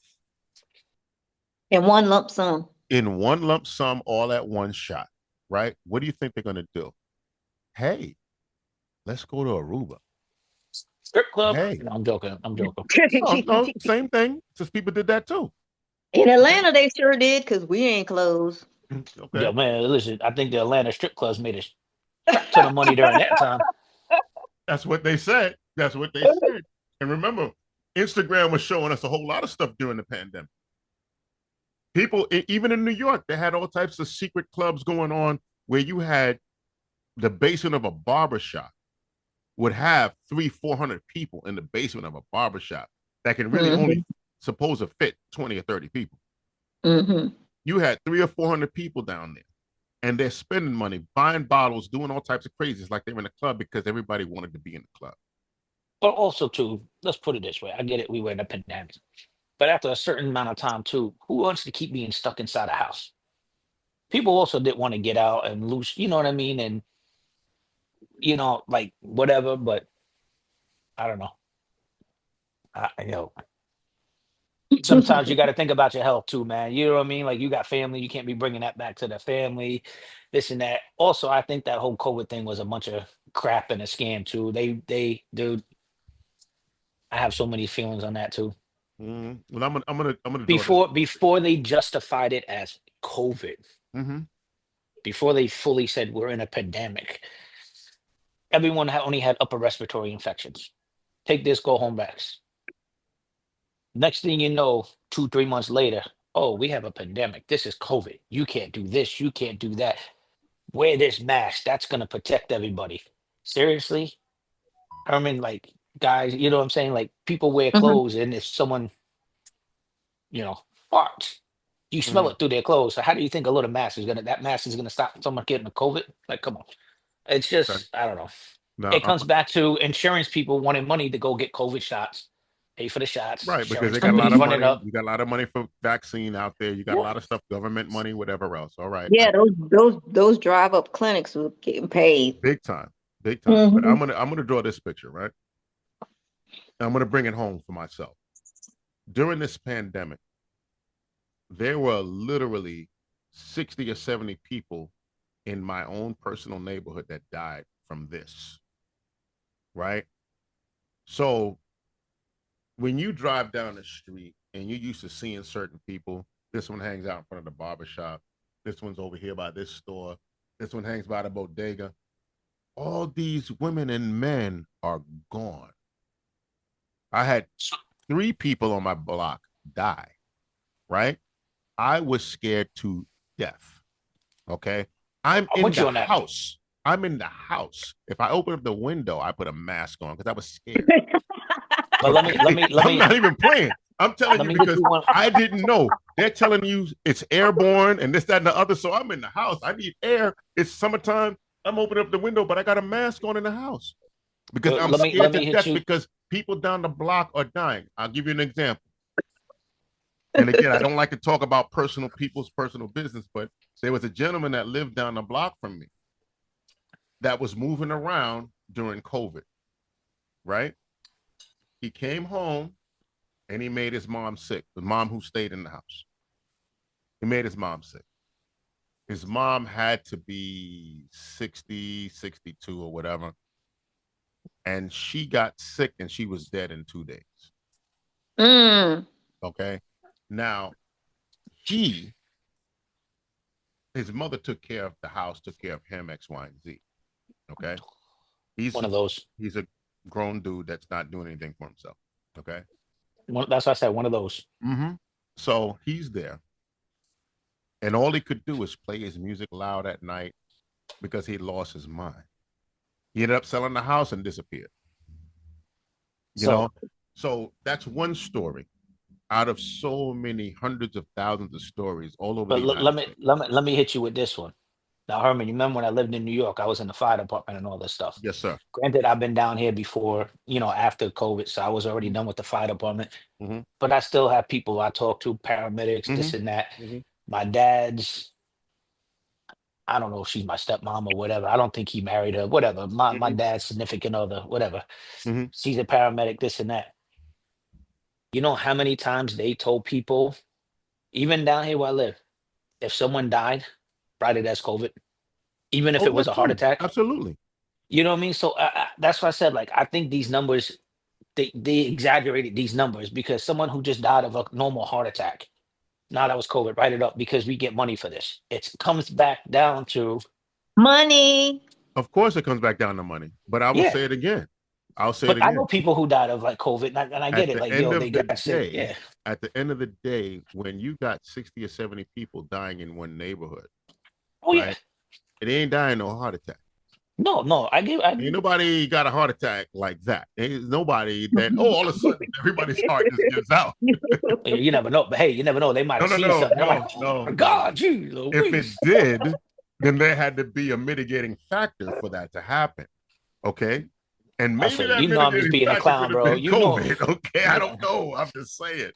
In one lump sum. In one lump sum, all at one shot. Right? What do you think they're gonna do? Hey, let's go to Aruba. Strip club. Hey. No, I'm joking. I'm joking. No, same thing. Since people did that too. In Atlanta, they sure did because we ain't closed. Okay. Yeah, man. Listen, I think the Atlanta strip clubs made a crap ton of money during that time. That's what they said. That's what they said. And remember, Instagram was showing us a whole lot of stuff during the pandemic. People, even in New York, they had all types of secret clubs going on where you had the basement of a barbershop would have 300-400 people in the basement of a barbershop that can really only suppose to fit 20 or 30 people. You had 300 or 400 people down there, and they're spending money, buying bottles, doing all types of crazies like they're in a club because everybody wanted to be in the club. But also, too, let's put it this way. I get it. We were in a pandemic. But after a certain amount of time, too, who wants to keep being stuck inside a house? People also didn't want to get out and loose, you know what I mean? And, like whatever, but I don't know. Sometimes you got to think about your health too, man. You know what I mean? Like you got family, you can't be bringing that back to the family, this and that. Also, I think that whole COVID thing was a bunch of crap and a scam too. Dude, I have so many feelings on that too. Well, I'm gonna Before they justified it as COVID, before they fully said we're in a pandemic, everyone only had upper respiratory infections. Take this, go home backs. Next thing you know, 2-3 months later, oh, we have a pandemic. This is COVID. You can't do this. You can't do that. Wear this mask. That's going to protect everybody. Seriously? Herman, like, guys, you know what I'm saying? Like, people wear clothes, and if someone, farts, you smell it through their clothes. So how do you think a little mask that mask is going to stop someone getting a COVID? Like, come on. It's just, I don't know. No, it comes back to insurance people wanting money to go get COVID shots. Pay for the shots, right? Because they got a companies lot of running money. up. You got a lot of money for vaccine out there. You got a lot of stuff, government money, whatever else. All right. Yeah, those drive up clinics were getting paid big time. But I'm gonna draw this picture, right? I'm gonna bring it home for myself. During this pandemic, there were literally 60 or 70 people in my own personal neighborhood that died from this. Right? So when you drive down the street and you're used to seeing certain people, this one hangs out in front of the barbershop, this one's over here by this store, this one hangs by the bodega. All these women and men are gone. I had 3 people on my block die, right? I was scared to death. Okay? I'm in the house. I'm in the house. If I open up the window, I put a mask on because I was scared. But let me. I'm not even playing. I'm telling you because I didn't know. They're telling you it's airborne and this, that, and the other. So I'm in the house. I need air. It's summertime. I'm opening up the window, but I got a mask on in the house because I'm scared to death because people down the block are dying. I'll give you an example. And again, I don't like to talk about people's personal business, but there was a gentleman that lived down the block from me that was moving around during COVID, right? He came home and he made his mom sick, the mom who stayed in the house. He made his mom sick. His mom had to be 60, 62 or whatever. And she got sick and she was dead in 2 days. Okay. Now, his mother took care of the house, took care of him, X, Y, and Z. Okay. He's one of those. He's a grown dude that's not doing anything for himself. Okay. That's why I said one of those. So he's there. And all he could do was play his music loud at night because he lost his mind. He ended up selling the house and disappeared. You know? So that's one story out of so many hundreds of thousands of stories all over But the let United me States. let me hit you with this one. Now, Herman, you remember when I lived in New York? I was in the fire department and all this stuff. Yes, sir. Granted, I've been down here before, after COVID, so I was already done with the fire department. But I still have people I talk to, paramedics, this and that. My dad's, I don't know if she's my stepmom or whatever. I don't think he married her, whatever. My dad's significant other, whatever. She's a paramedic, this and that. You know how many times they told people, even down here where I live, if someone died, write it as COVID, even if it was a heart attack. Absolutely. You know what I mean? So that's why I said, like, I think these numbers, they exaggerated these numbers because someone who just died of a normal heart attack, now that was COVID, write it up because we get money for this. It comes back down to money. Of course, it comes back down to money, but I will say it again. I'll say it But I again. know people who died of like COVID, and I get it. Like, they got sick. Yeah. At the end of the day, when you got 60 or 70 people dying in one neighborhood, yeah, it ain't dying no heart attack. No, ain't nobody got a heart attack like that. Ain't nobody that all of a sudden everybody's heart just gives out. You never know, but hey, you never know. They might have seen something. They're like, oh my God, geez, if it did, then there had to be a mitigating factor for that to happen. Okay. And maybe that I'm just being a clown, bro. COVID. Okay, I don't know. I'm just saying.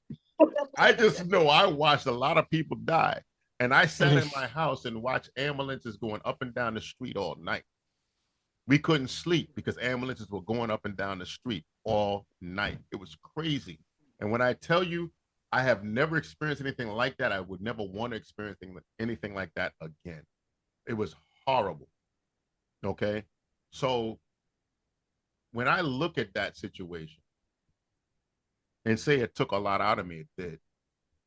I just know I watched a lot of people die, and I sat in my house and watched ambulances going up and down the street all night. We couldn't sleep because ambulances were going up and down the street all night. It was crazy. And when I tell you, I have never experienced anything like that. I would never want to experience anything like that again. It was horrible. Okay, so when I look at that situation and say it took a lot out of me, it did.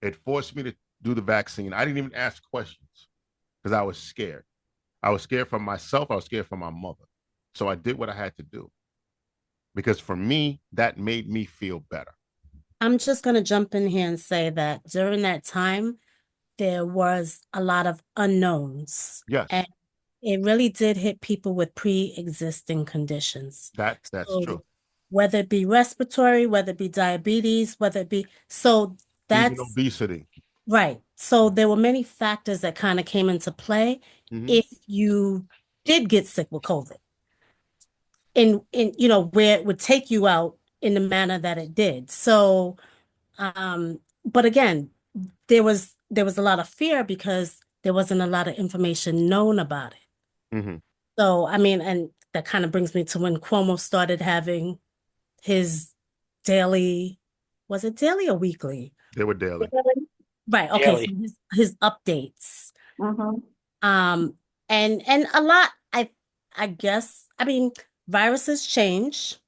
It forced me to do the vaccine. I didn't even ask questions because I was scared. I was scared for myself. I was scared for my mother. So I did what I had to do because for me, that made me feel better. I'm just going to jump in here and say that during that time, there was a lot of unknowns. Yes. And it really did hit people with pre-existing conditions. That's true. Whether it be respiratory, whether it be diabetes, whether it be, so that's even obesity. Right. So there were many factors that kind of came into play if you did get sick with COVID. In where it would take you out in the manner that it did. So but again, there was a lot of fear because there wasn't a lot of information known about it. So, I mean, and that kind of brings me to when Cuomo started having his daily, was it daily or weekly? They were daily. Right. Okay. So his updates. And a lot, I guess, I mean, viruses change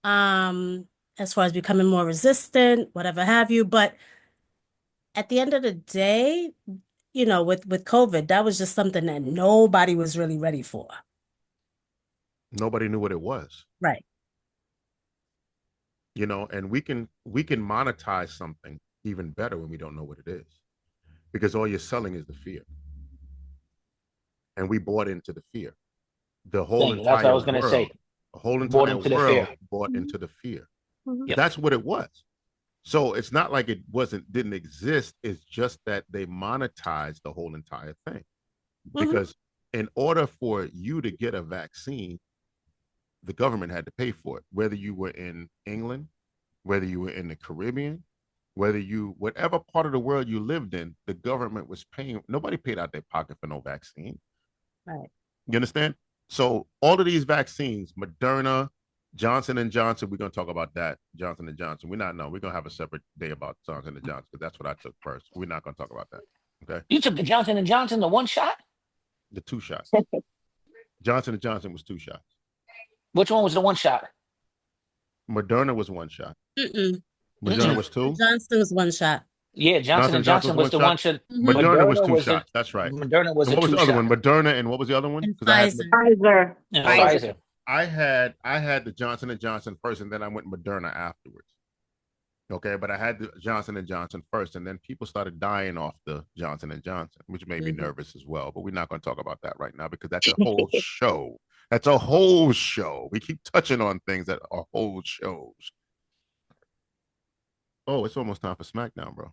as far as becoming more resistant, whatever have you. But at the end of the day, with COVID, that was just something that nobody was really ready for. Nobody knew what it was. Right. And we can monetize something even better when we don't know what it is, because all you're selling is the fear. And we bought into the fear. The whole entire that's what I was going to say. The whole entire world bought into the fear. Yep. That's what it was. So it's not like it didn't exist. It's just that they monetized the whole entire thing. Because in order for you to get a vaccine, the government had to pay for it, whether you were in England, whether you were in the Caribbean, whatever part of the world you lived in, the government was paying. Nobody paid out their pocket for no vaccine. Right. You understand? So all of these vaccines, Moderna, Johnson and Johnson, we're gonna talk about that. Johnson and Johnson. We're gonna have a separate day about Johnson and Johnson because that's what I took first. We're not gonna talk about that. Okay. You took the Johnson and Johnson, the one shot. The 2 shots. Johnson and Johnson was 2 shots. Which one was the one shot? Moderna was 1 shot. Mm-mm. Moderna was 2. Johnson was 1 shot. Yeah, Johnson and Johnson was the one shot. Moderna was 2 shots. That's right. Moderna was and a what was 2 the other shot. one? Moderna and what was the other one? And I had Pfizer. And Pfizer. Pfizer. I had the Johnson and Johnson first, and then I went Moderna afterwards. Okay, but I had the Johnson and Johnson first, and then people started dying off the Johnson and Johnson, which made me nervous as well. But we're not going to talk about that right now because that's a whole show. That's a whole show. We keep touching on things that are whole shows. Oh, it's almost time for SmackDown, bro.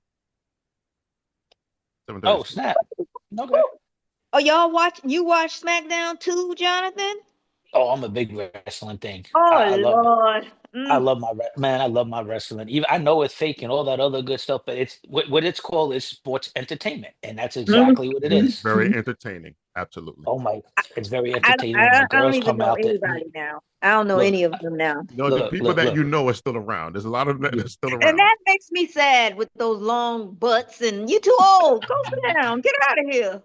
7:30. Oh, snap. Okay. Oh, you watch SmackDown too, Jonathan? Oh, I'm a big wrestling thing. Oh, I love it. Lord. I love I love my wrestling. Even I know it's fake and all that other good stuff, but it's what it's called is sports entertainment, and that's exactly what it is. Very entertaining. Absolutely. Oh my, it's very I entertaining. don't Girls even come know out there. anybody now. I don't know Look, any of them now. No, the Look, people look, that look. you know are still around. There's a lot of them that are still around. And that makes me sad with those long butts and you too old. Go sit down. Get out of here.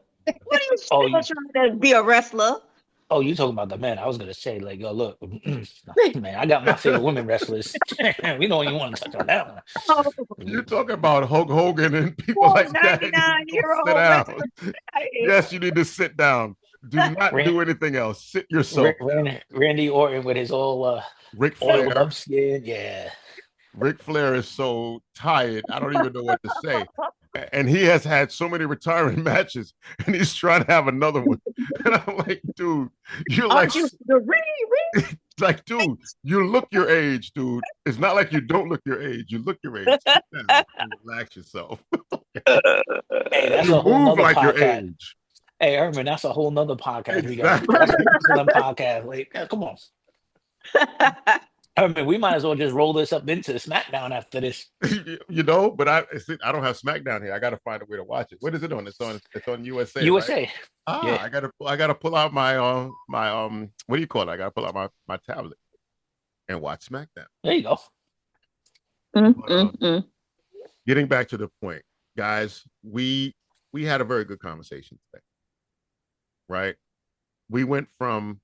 What are you Oh, still trying to be a wrestler? Oh, you talking about the men? I was gonna say, like, yo, look, man, I got my favorite women wrestlers. We don't even want to touch on that one. Oh, You're talking about Hulk Hogan and people like that. 99-year-old Sit down. wrestler. Yes, you need to sit down. Do not do anything else. Sit yourself. Randy Orton with his all Ric Flair. oiled up skin, yeah. Ric Flair is so tired. I don't even know what to say. And he has had so many retirement matches, and he's trying to have another one. And I'm like, dude, you're like, like, dude, you look your age, dude. It's not like you don't look your age. You look your age. Sit down and relax yourself. Hey, that's you a whole move nother like podcast. your age. Hey, Herman, that's a whole nother podcast. We got Exactly. that's a wrestling podcast. Like, yeah, come on. Herman, we might as well just roll this up into SmackDown after this. You know, but I don't have SmackDown here. I got to find a way to watch it. What is it on? It's on USA. USA. Right? Ah, Yeah. I gotta pull out my what do you call it? I gotta pull out my tablet and watch SmackDown. There you go. Getting back to the point, guys, we had a very good conversation today, right? We went from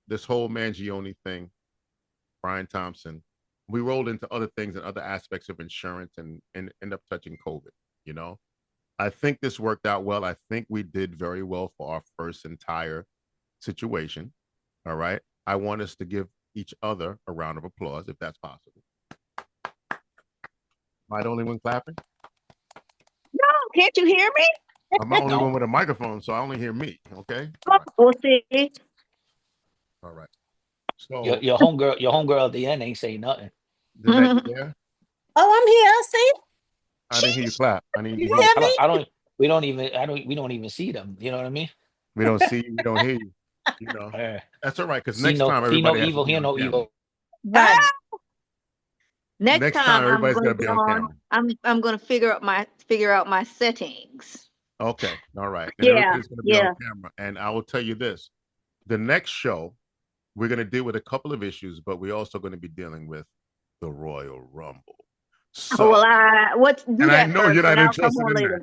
this whole Mangione thing, Brian Thompson. We rolled into other things and other aspects of insurance and end up touching COVID. You know, I think this worked out well. I think we did very well for our first entire situation. All right. I want us to give each other a round of applause if that's possible. Am I the only one clapping? No, can't you hear me? I'm the only one with a microphone, so I only hear me. Okay. We'll see. All right. So Your homegirl at the end ain't saying nothing. did that there? Oh, I'm here. See? I didn't hear you clap. I need You you. hear me? We don't even see them. You know what I mean? We don't see you. We don't hear you. You know, that's all right. Because next time see no everybody has evil, to be hear on no camera. evil. Right. Next time everybody's I'm gonna be on camera. I'm gonna figure out my settings. Okay. All right. And Yeah, everybody's gonna be yeah. on camera. And I will tell you this: the next show, we're gonna deal with a couple of issues, but we're also going to be dealing with the Royal Rumble. So, I know you're not I'll interested come on in later.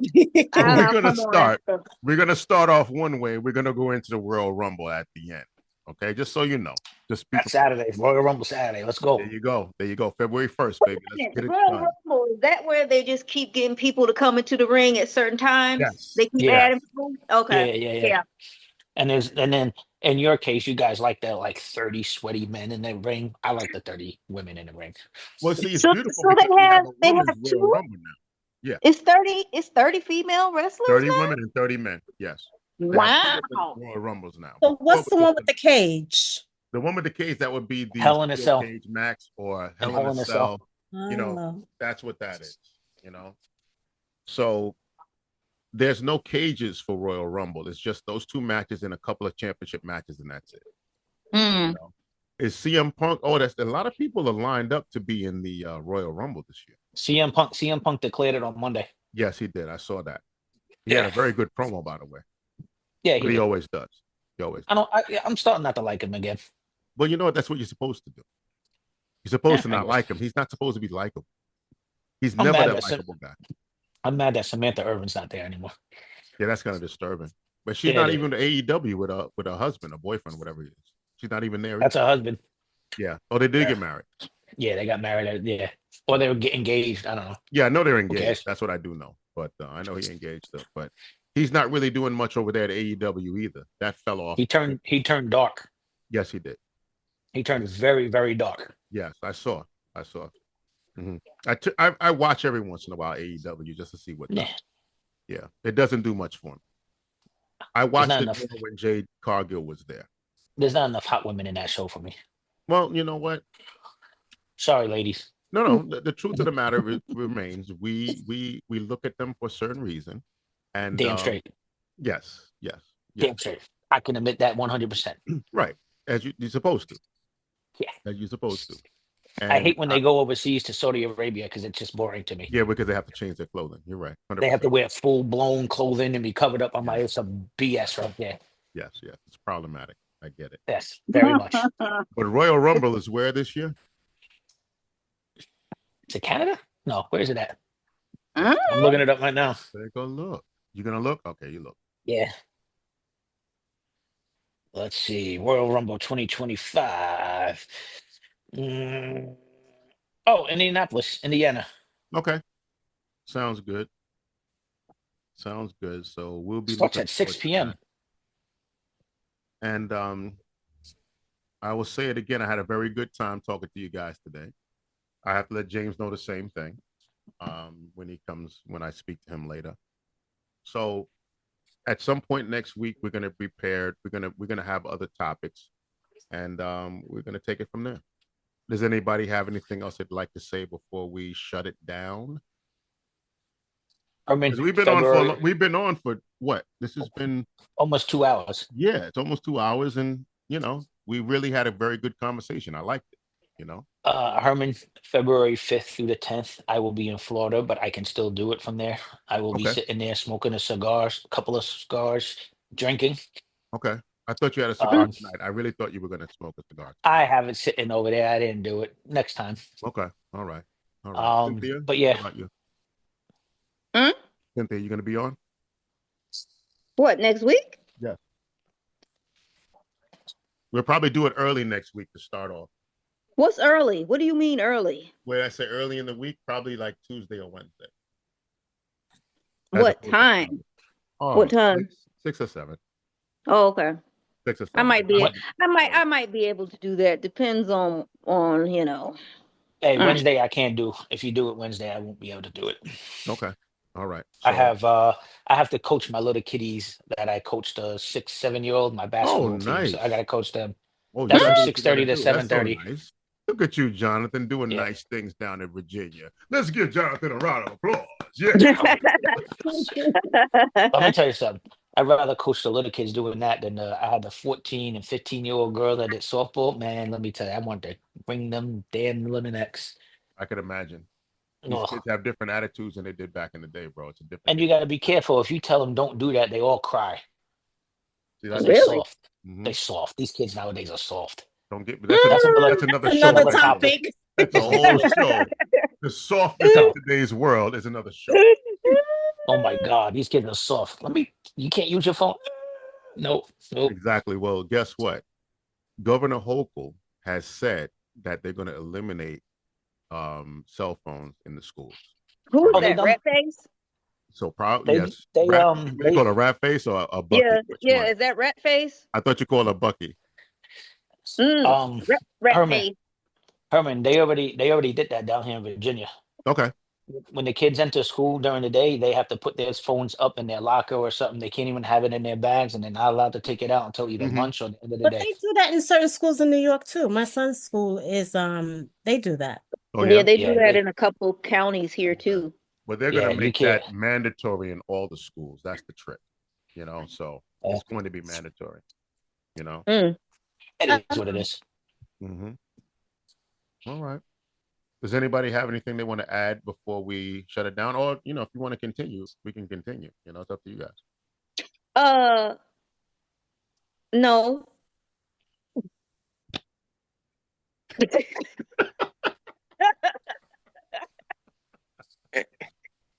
so I'll we're gonna come on start. after. We're gonna start off one way. We're gonna go into the Royal Rumble at the end. Okay, just so you know. Just That's Saturday, Royal Rumble Saturday. Let's go. There you go. There you go. February 1st, baby. Let's get it Royal done. Rumble, is that where they just keep getting people to come into the ring at certain times? Yes. They keep Yeah. adding people? Okay. Yeah. And then in your case, you guys like the 30 sweaty men in the ring. I like the 30 women in the ring. Well, see, it's So- beautiful so because they we have- a they women's have Royal two? Rumble now. It's 30 female wrestlers 30 now? women and 30 men. Yes. They have two Wow. different Royal Rumbles now. So what's the one with the cage? The one with the cage, that would be the Hell in a Steel Cell. Cage Max or And Hell in a Cell. You know, That's what that is. You know. So there's no cages for Royal Rumble. It's just those 2 matches and a couple of championship matches, and that's it. Mm. You know? Is CM Punk? Oh, that's a lot of people are lined up to be in the Royal Rumble this year. CM Punk declared it on Monday. Yes, he did. I saw that. He had a very good promo, by the way. Yeah, But he always does. He always. I'm starting not to like him again. Well, you know what? That's what you're supposed to do. You're supposed to I not guess. like him. He's not supposed to be likable. He's I'm never mad that that likable guy. I'm mad that Samantha Irvin's not there anymore. Yeah, that's kind of disturbing. But she's Yeah, not it even to AEW with a husband, a boyfriend, whatever he is. She's not even there. That's her husband. Yeah. Oh, they did Yeah. get married. Yeah, they got married. Yeah, or they were getting engaged. I don't know. Yeah, I know they're cares? engaged. That's what I do know. But I know he engaged her. But he's not really doing much over there at AEW either. That fell off. He turned dark. Yes, he did. He turned very, very dark. Yes, I saw. Mhm. I watch every once in a while AEW just to see what's Yeah. up. Yeah, it doesn't do much for me. I watched it enough. more when Jade Cargill was there. There's not enough hot women in that show for me. Well, you know what? Sorry, ladies. No. The truth of the matter remains. We look at them for a certain reason, and Damn straight. Yes. Damn straight. I can admit that 100%. Right, as you're supposed to. Yeah. As you're supposed to. And I hate when they go overseas to Saudi Arabia because it's just boring to me. Yeah, because they have to change their clothing. You're right. 100%. They have to wear full blown clothing and be covered up. I'm like, it's some BS right there. Yes, it's problematic. I get it. Yes, very much. But Royal Rumble is where this year? Is it Canada? No, where is it at? I'm looking it up right now. There go look. You're gonna look? Okay, you look. Yeah. Let's see. Royal Rumble 2025. Oh, Indianapolis, Indiana. Okay. Sounds good. So we'll be Starts looking at 6 forward to p.m. that. And I will say it again. I had a very good time talking to you guys today. I have to let James know the same thing when I speak to him later. So at some point next week, we're gonna be prepared. We're gonna have other topics, and we're gonna take it from there. Does anybody have anything else they'd like to say before we shut it down? I mean, 'Cause we've been on for what? This has been almost 2 hours. Yeah, it's almost 2 hours, and we really had a very good conversation. I liked it. Herman, February 5th through the 10th, I will be in Florida, but I can still do it from there. I will be Okay. sitting there smoking a couple of cigars, drinking. Okay. I thought you had a cigar tonight. I really thought you were going to smoke a cigar. I have it sitting over there. I didn't do it. Next time. Okay. All right. Cynthia, But yeah. what about you? Hmm? Cynthia, you going to be on? What, next week? Yeah. We'll probably do it early next week to start off. What's early? What do you mean early? When I say early in the week, probably like Tuesday or Wednesday. What time? Oh, What time? 6 or 7. Oh, okay. 6 or 7. I might be able to do that. Depends on. Hey, Wednesday I can't do. If you do it Wednesday, I won't be able to do it. Okay. All right. I have to coach my little kiddies that I coached a 6, 7-year-old, my basketball team. Nice. So I gotta coach them. Oh, That's you from gotta do what you 6:30 to gotta do. That's so 7:30. nice. Look at you, Jonathan, doing Yeah. nice things down in Virginia. Let's give Jonathan a round of applause. Yeah. Let me tell you something. I'd rather coach the little kids doing that than I had the 14 and 15-year-old girl that did softball. Man, let me tell you, I want to bring them damn little necks. I could imagine. These Ugh. kids have different attitudes than they did back in the day, bro. It's a different. And you got to be careful. If you tell them don't do that, they all cry. See, 'Cause that's they're Really? soft. They're soft. These kids nowadays are soft. Don't get me. That's another That's another show. Another right there. topic. That's a whole show. The softness of today's world is another show. Oh my God, these kids are soft. You can't use your phone. Nope. Exactly. Well, guess what? Governor Hochul has said that they're going to eliminate cell phones in the schools. Who is Oh, they that? done- Rat face? So probably yes. they, Rat, um, what do you call it, a rat face or a bucky? Yeah, Which yeah. one? Is that rat face? I thought you called it a bucky. Rat Herman. face. Herman, they already did that down here in Virginia. Okay. When the kids enter school during the day, they have to put their phones up in their locker or something. They can't even have it in their bags, and they're not allowed to take it out until either lunch or the end of the But day. they do that in certain schools in New York too. My son's school is they do that. Oh Yeah, yeah. they Yeah, do that they- in a couple counties here too. But they're Yeah, going to you make can't. that mandatory in all the schools. That's the trick. So Yeah. it's going to be mandatory. It is what it is. All right. Does anybody have anything they want to add before we shut it down? Or, if you want to continue, we can continue. It's up to you guys. No.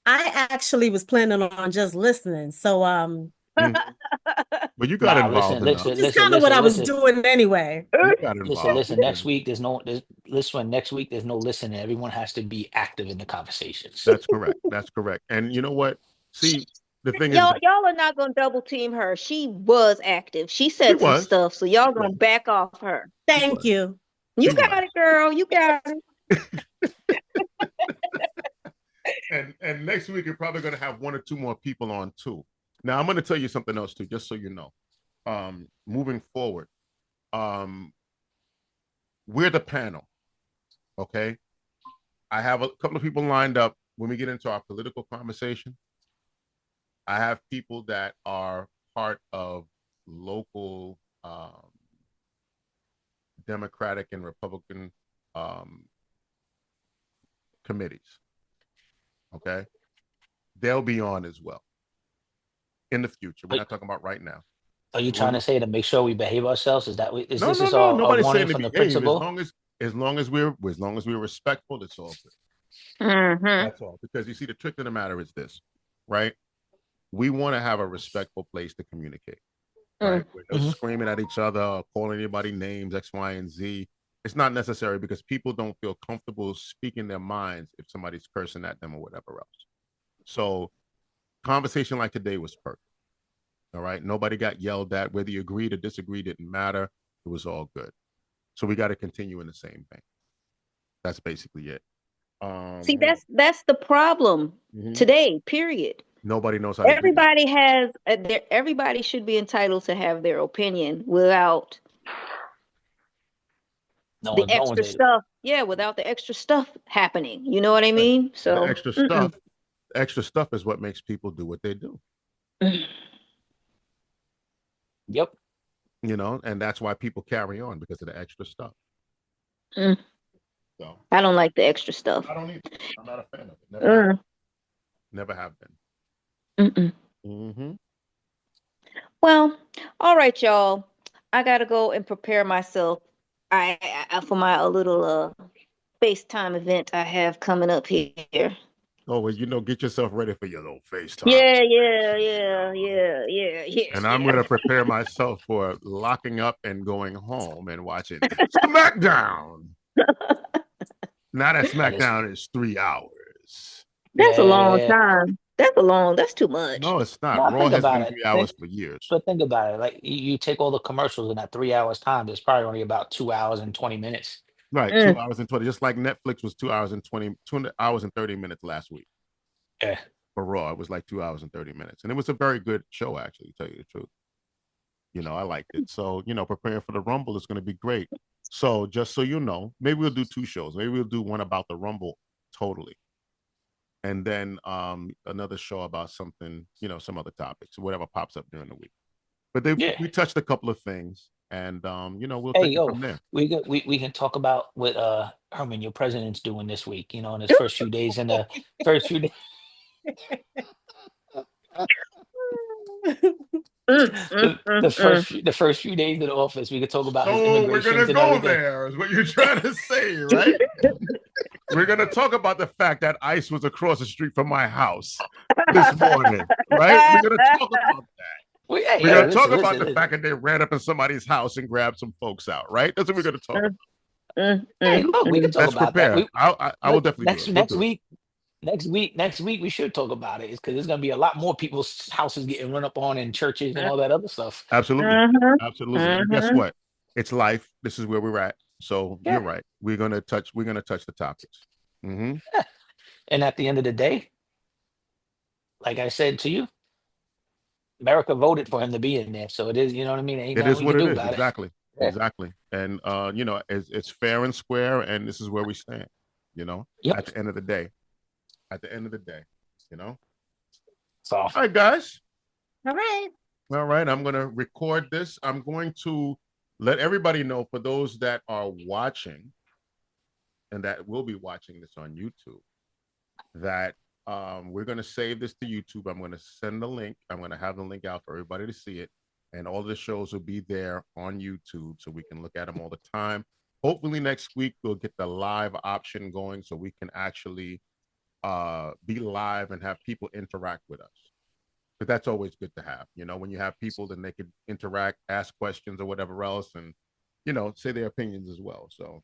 I actually was planning on just listening. So But you got involved enough. just kind of what I was doing anyway. You got involved. Listen. Next week, there's no. Next week, there's no listening. Everyone has to be active in the conversations. That's correct. That's correct. And you know what? See, the thing is, y'all are not gonna double team her. She was active. She said some stuff, so y'all gonna back off her. Thank you. You got it, girl. You got it. and next week you're probably going to have one or two more people on too. Now I'm going to tell you something else too, just so you know. Moving forward, we're the panel. Okay, I have a couple of people lined up when we get into our political conversation. I have people that are part of local Democratic and Republican committees. Okay, they'll be on as well in the future. We're not talking about right now. Are you trying to say to make sure we behave ourselves? Is that this is no, all nobody's a warning saying from to the behave. principal? As long as we're respectful, it's all good. Mm-hmm. That's all. Because you see, the trick of the matter is this, right? We want to have a respectful place to communicate. Right? We're not screaming at each other, calling anybody names, X, Y, and Z. It's not necessary because people don't feel comfortable speaking their minds if somebody's cursing at them or whatever else. So conversation like today was perfect. All right. Nobody got yelled at. Whether you agreed or disagreed didn't matter. It was all good. So we got to continue in the same vein. That's basically it. See, that's the problem today, period. Nobody knows how to everybody has everybody should be entitled to have their opinion without the extra stuff. Yeah, without the extra stuff happening. You know what I mean? So the extra stuff is what makes people do what they do. Yep. And that's why people carry on, because of the extra stuff. So I don't like the extra stuff. I don't either. I'm not a fan of it. Never have been. Well, all right, y'all. I gotta go and prepare myself. I for my little FaceTime event I have coming up here. Oh, well, get yourself ready for your little FaceTime. Yeah. And I'm gonna prepare myself for locking up and going home and watching SmackDown. Now that SmackDown is 3 hours. That's a long time. That's too much. No, it's not. Raw has been 3 hours for years. But think about it. Like you take all the commercials in that 3 hours time, it's probably only about 2 hours and 20 minutes. Right, 2 hours and 20. Just like Netflix was 2 hours and 2 hours and 30 minutes last week. Yeah. For Raw, it was like 2 hours and 30 minutes. And it was a very good show, actually, to tell you the truth. I liked it. So, preparing for the Rumble is going to be great. So just so you know, maybe we'll do 2 shows. Maybe we'll do one about the Rumble totally. And then another show about something, some other topics, whatever pops up during the week. But we touched a couple of things, and we'll take it from there. We can talk about what Herman, your president's doing this week. In his first few days in the first few days. The first few days in the office, we could talk about his immigration. We're gonna go there, is what you're trying to say, right? We're gonna talk about the fact that ICE was across the street from my house this morning, right? We're gonna talk about that. We're gonna talk about the fact that they ran up in somebody's house and grabbed some folks out, right? That's what we're gonna talk about. Hey, look, we can talk about that. I will definitely Next week we should talk about it, because there's gonna be a lot more people's houses getting run up on in churches and all that other stuff. Absolutely. And guess what? It's life. This is where we're at. So you're right. We're gonna touch the topics. And at the end of the day, like I said to you, America voted for him to be in there. So it is, you know what I mean? It is what it is. Exactly. Exactly. And it's fair and square, and this is where we stand, at the end of the day. So all right, guys. All right. I'm gonna record this. I'm going to let everybody know, for those that are watching, and that will be watching this on YouTube, that we're going to save this to YouTube. I'm going to send the link. I'm going to have the link out for everybody to see it. And all the shows will be there on YouTube so we can look at them all the time. Hopefully next week we'll get the live option going so we can actually be live and have people interact with us. But that's always good to have. You know, when you have people, then they can interact, ask questions or whatever else, and, you know, say their opinions as well. So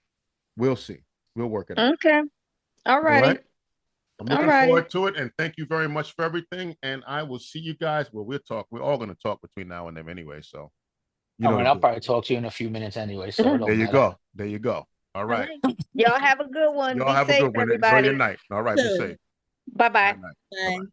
we'll see. We'll work it out. Okay. All All righty. right. I'm looking Alrighty. forward to it, and thank you very much for everything. And I will see you guys. Well, we'll talk. We're all going to talk between now and then anyway. So, you know, I'll probably talk to you in a few minutes anyway. So it don't there you matter. go. There you go. All right. Y'all have a good one. Y'all Be have safe, a good one. Enjoy everybody. your night. All right. Be safe. Bye-bye. Good night. Bye. Bye-bye.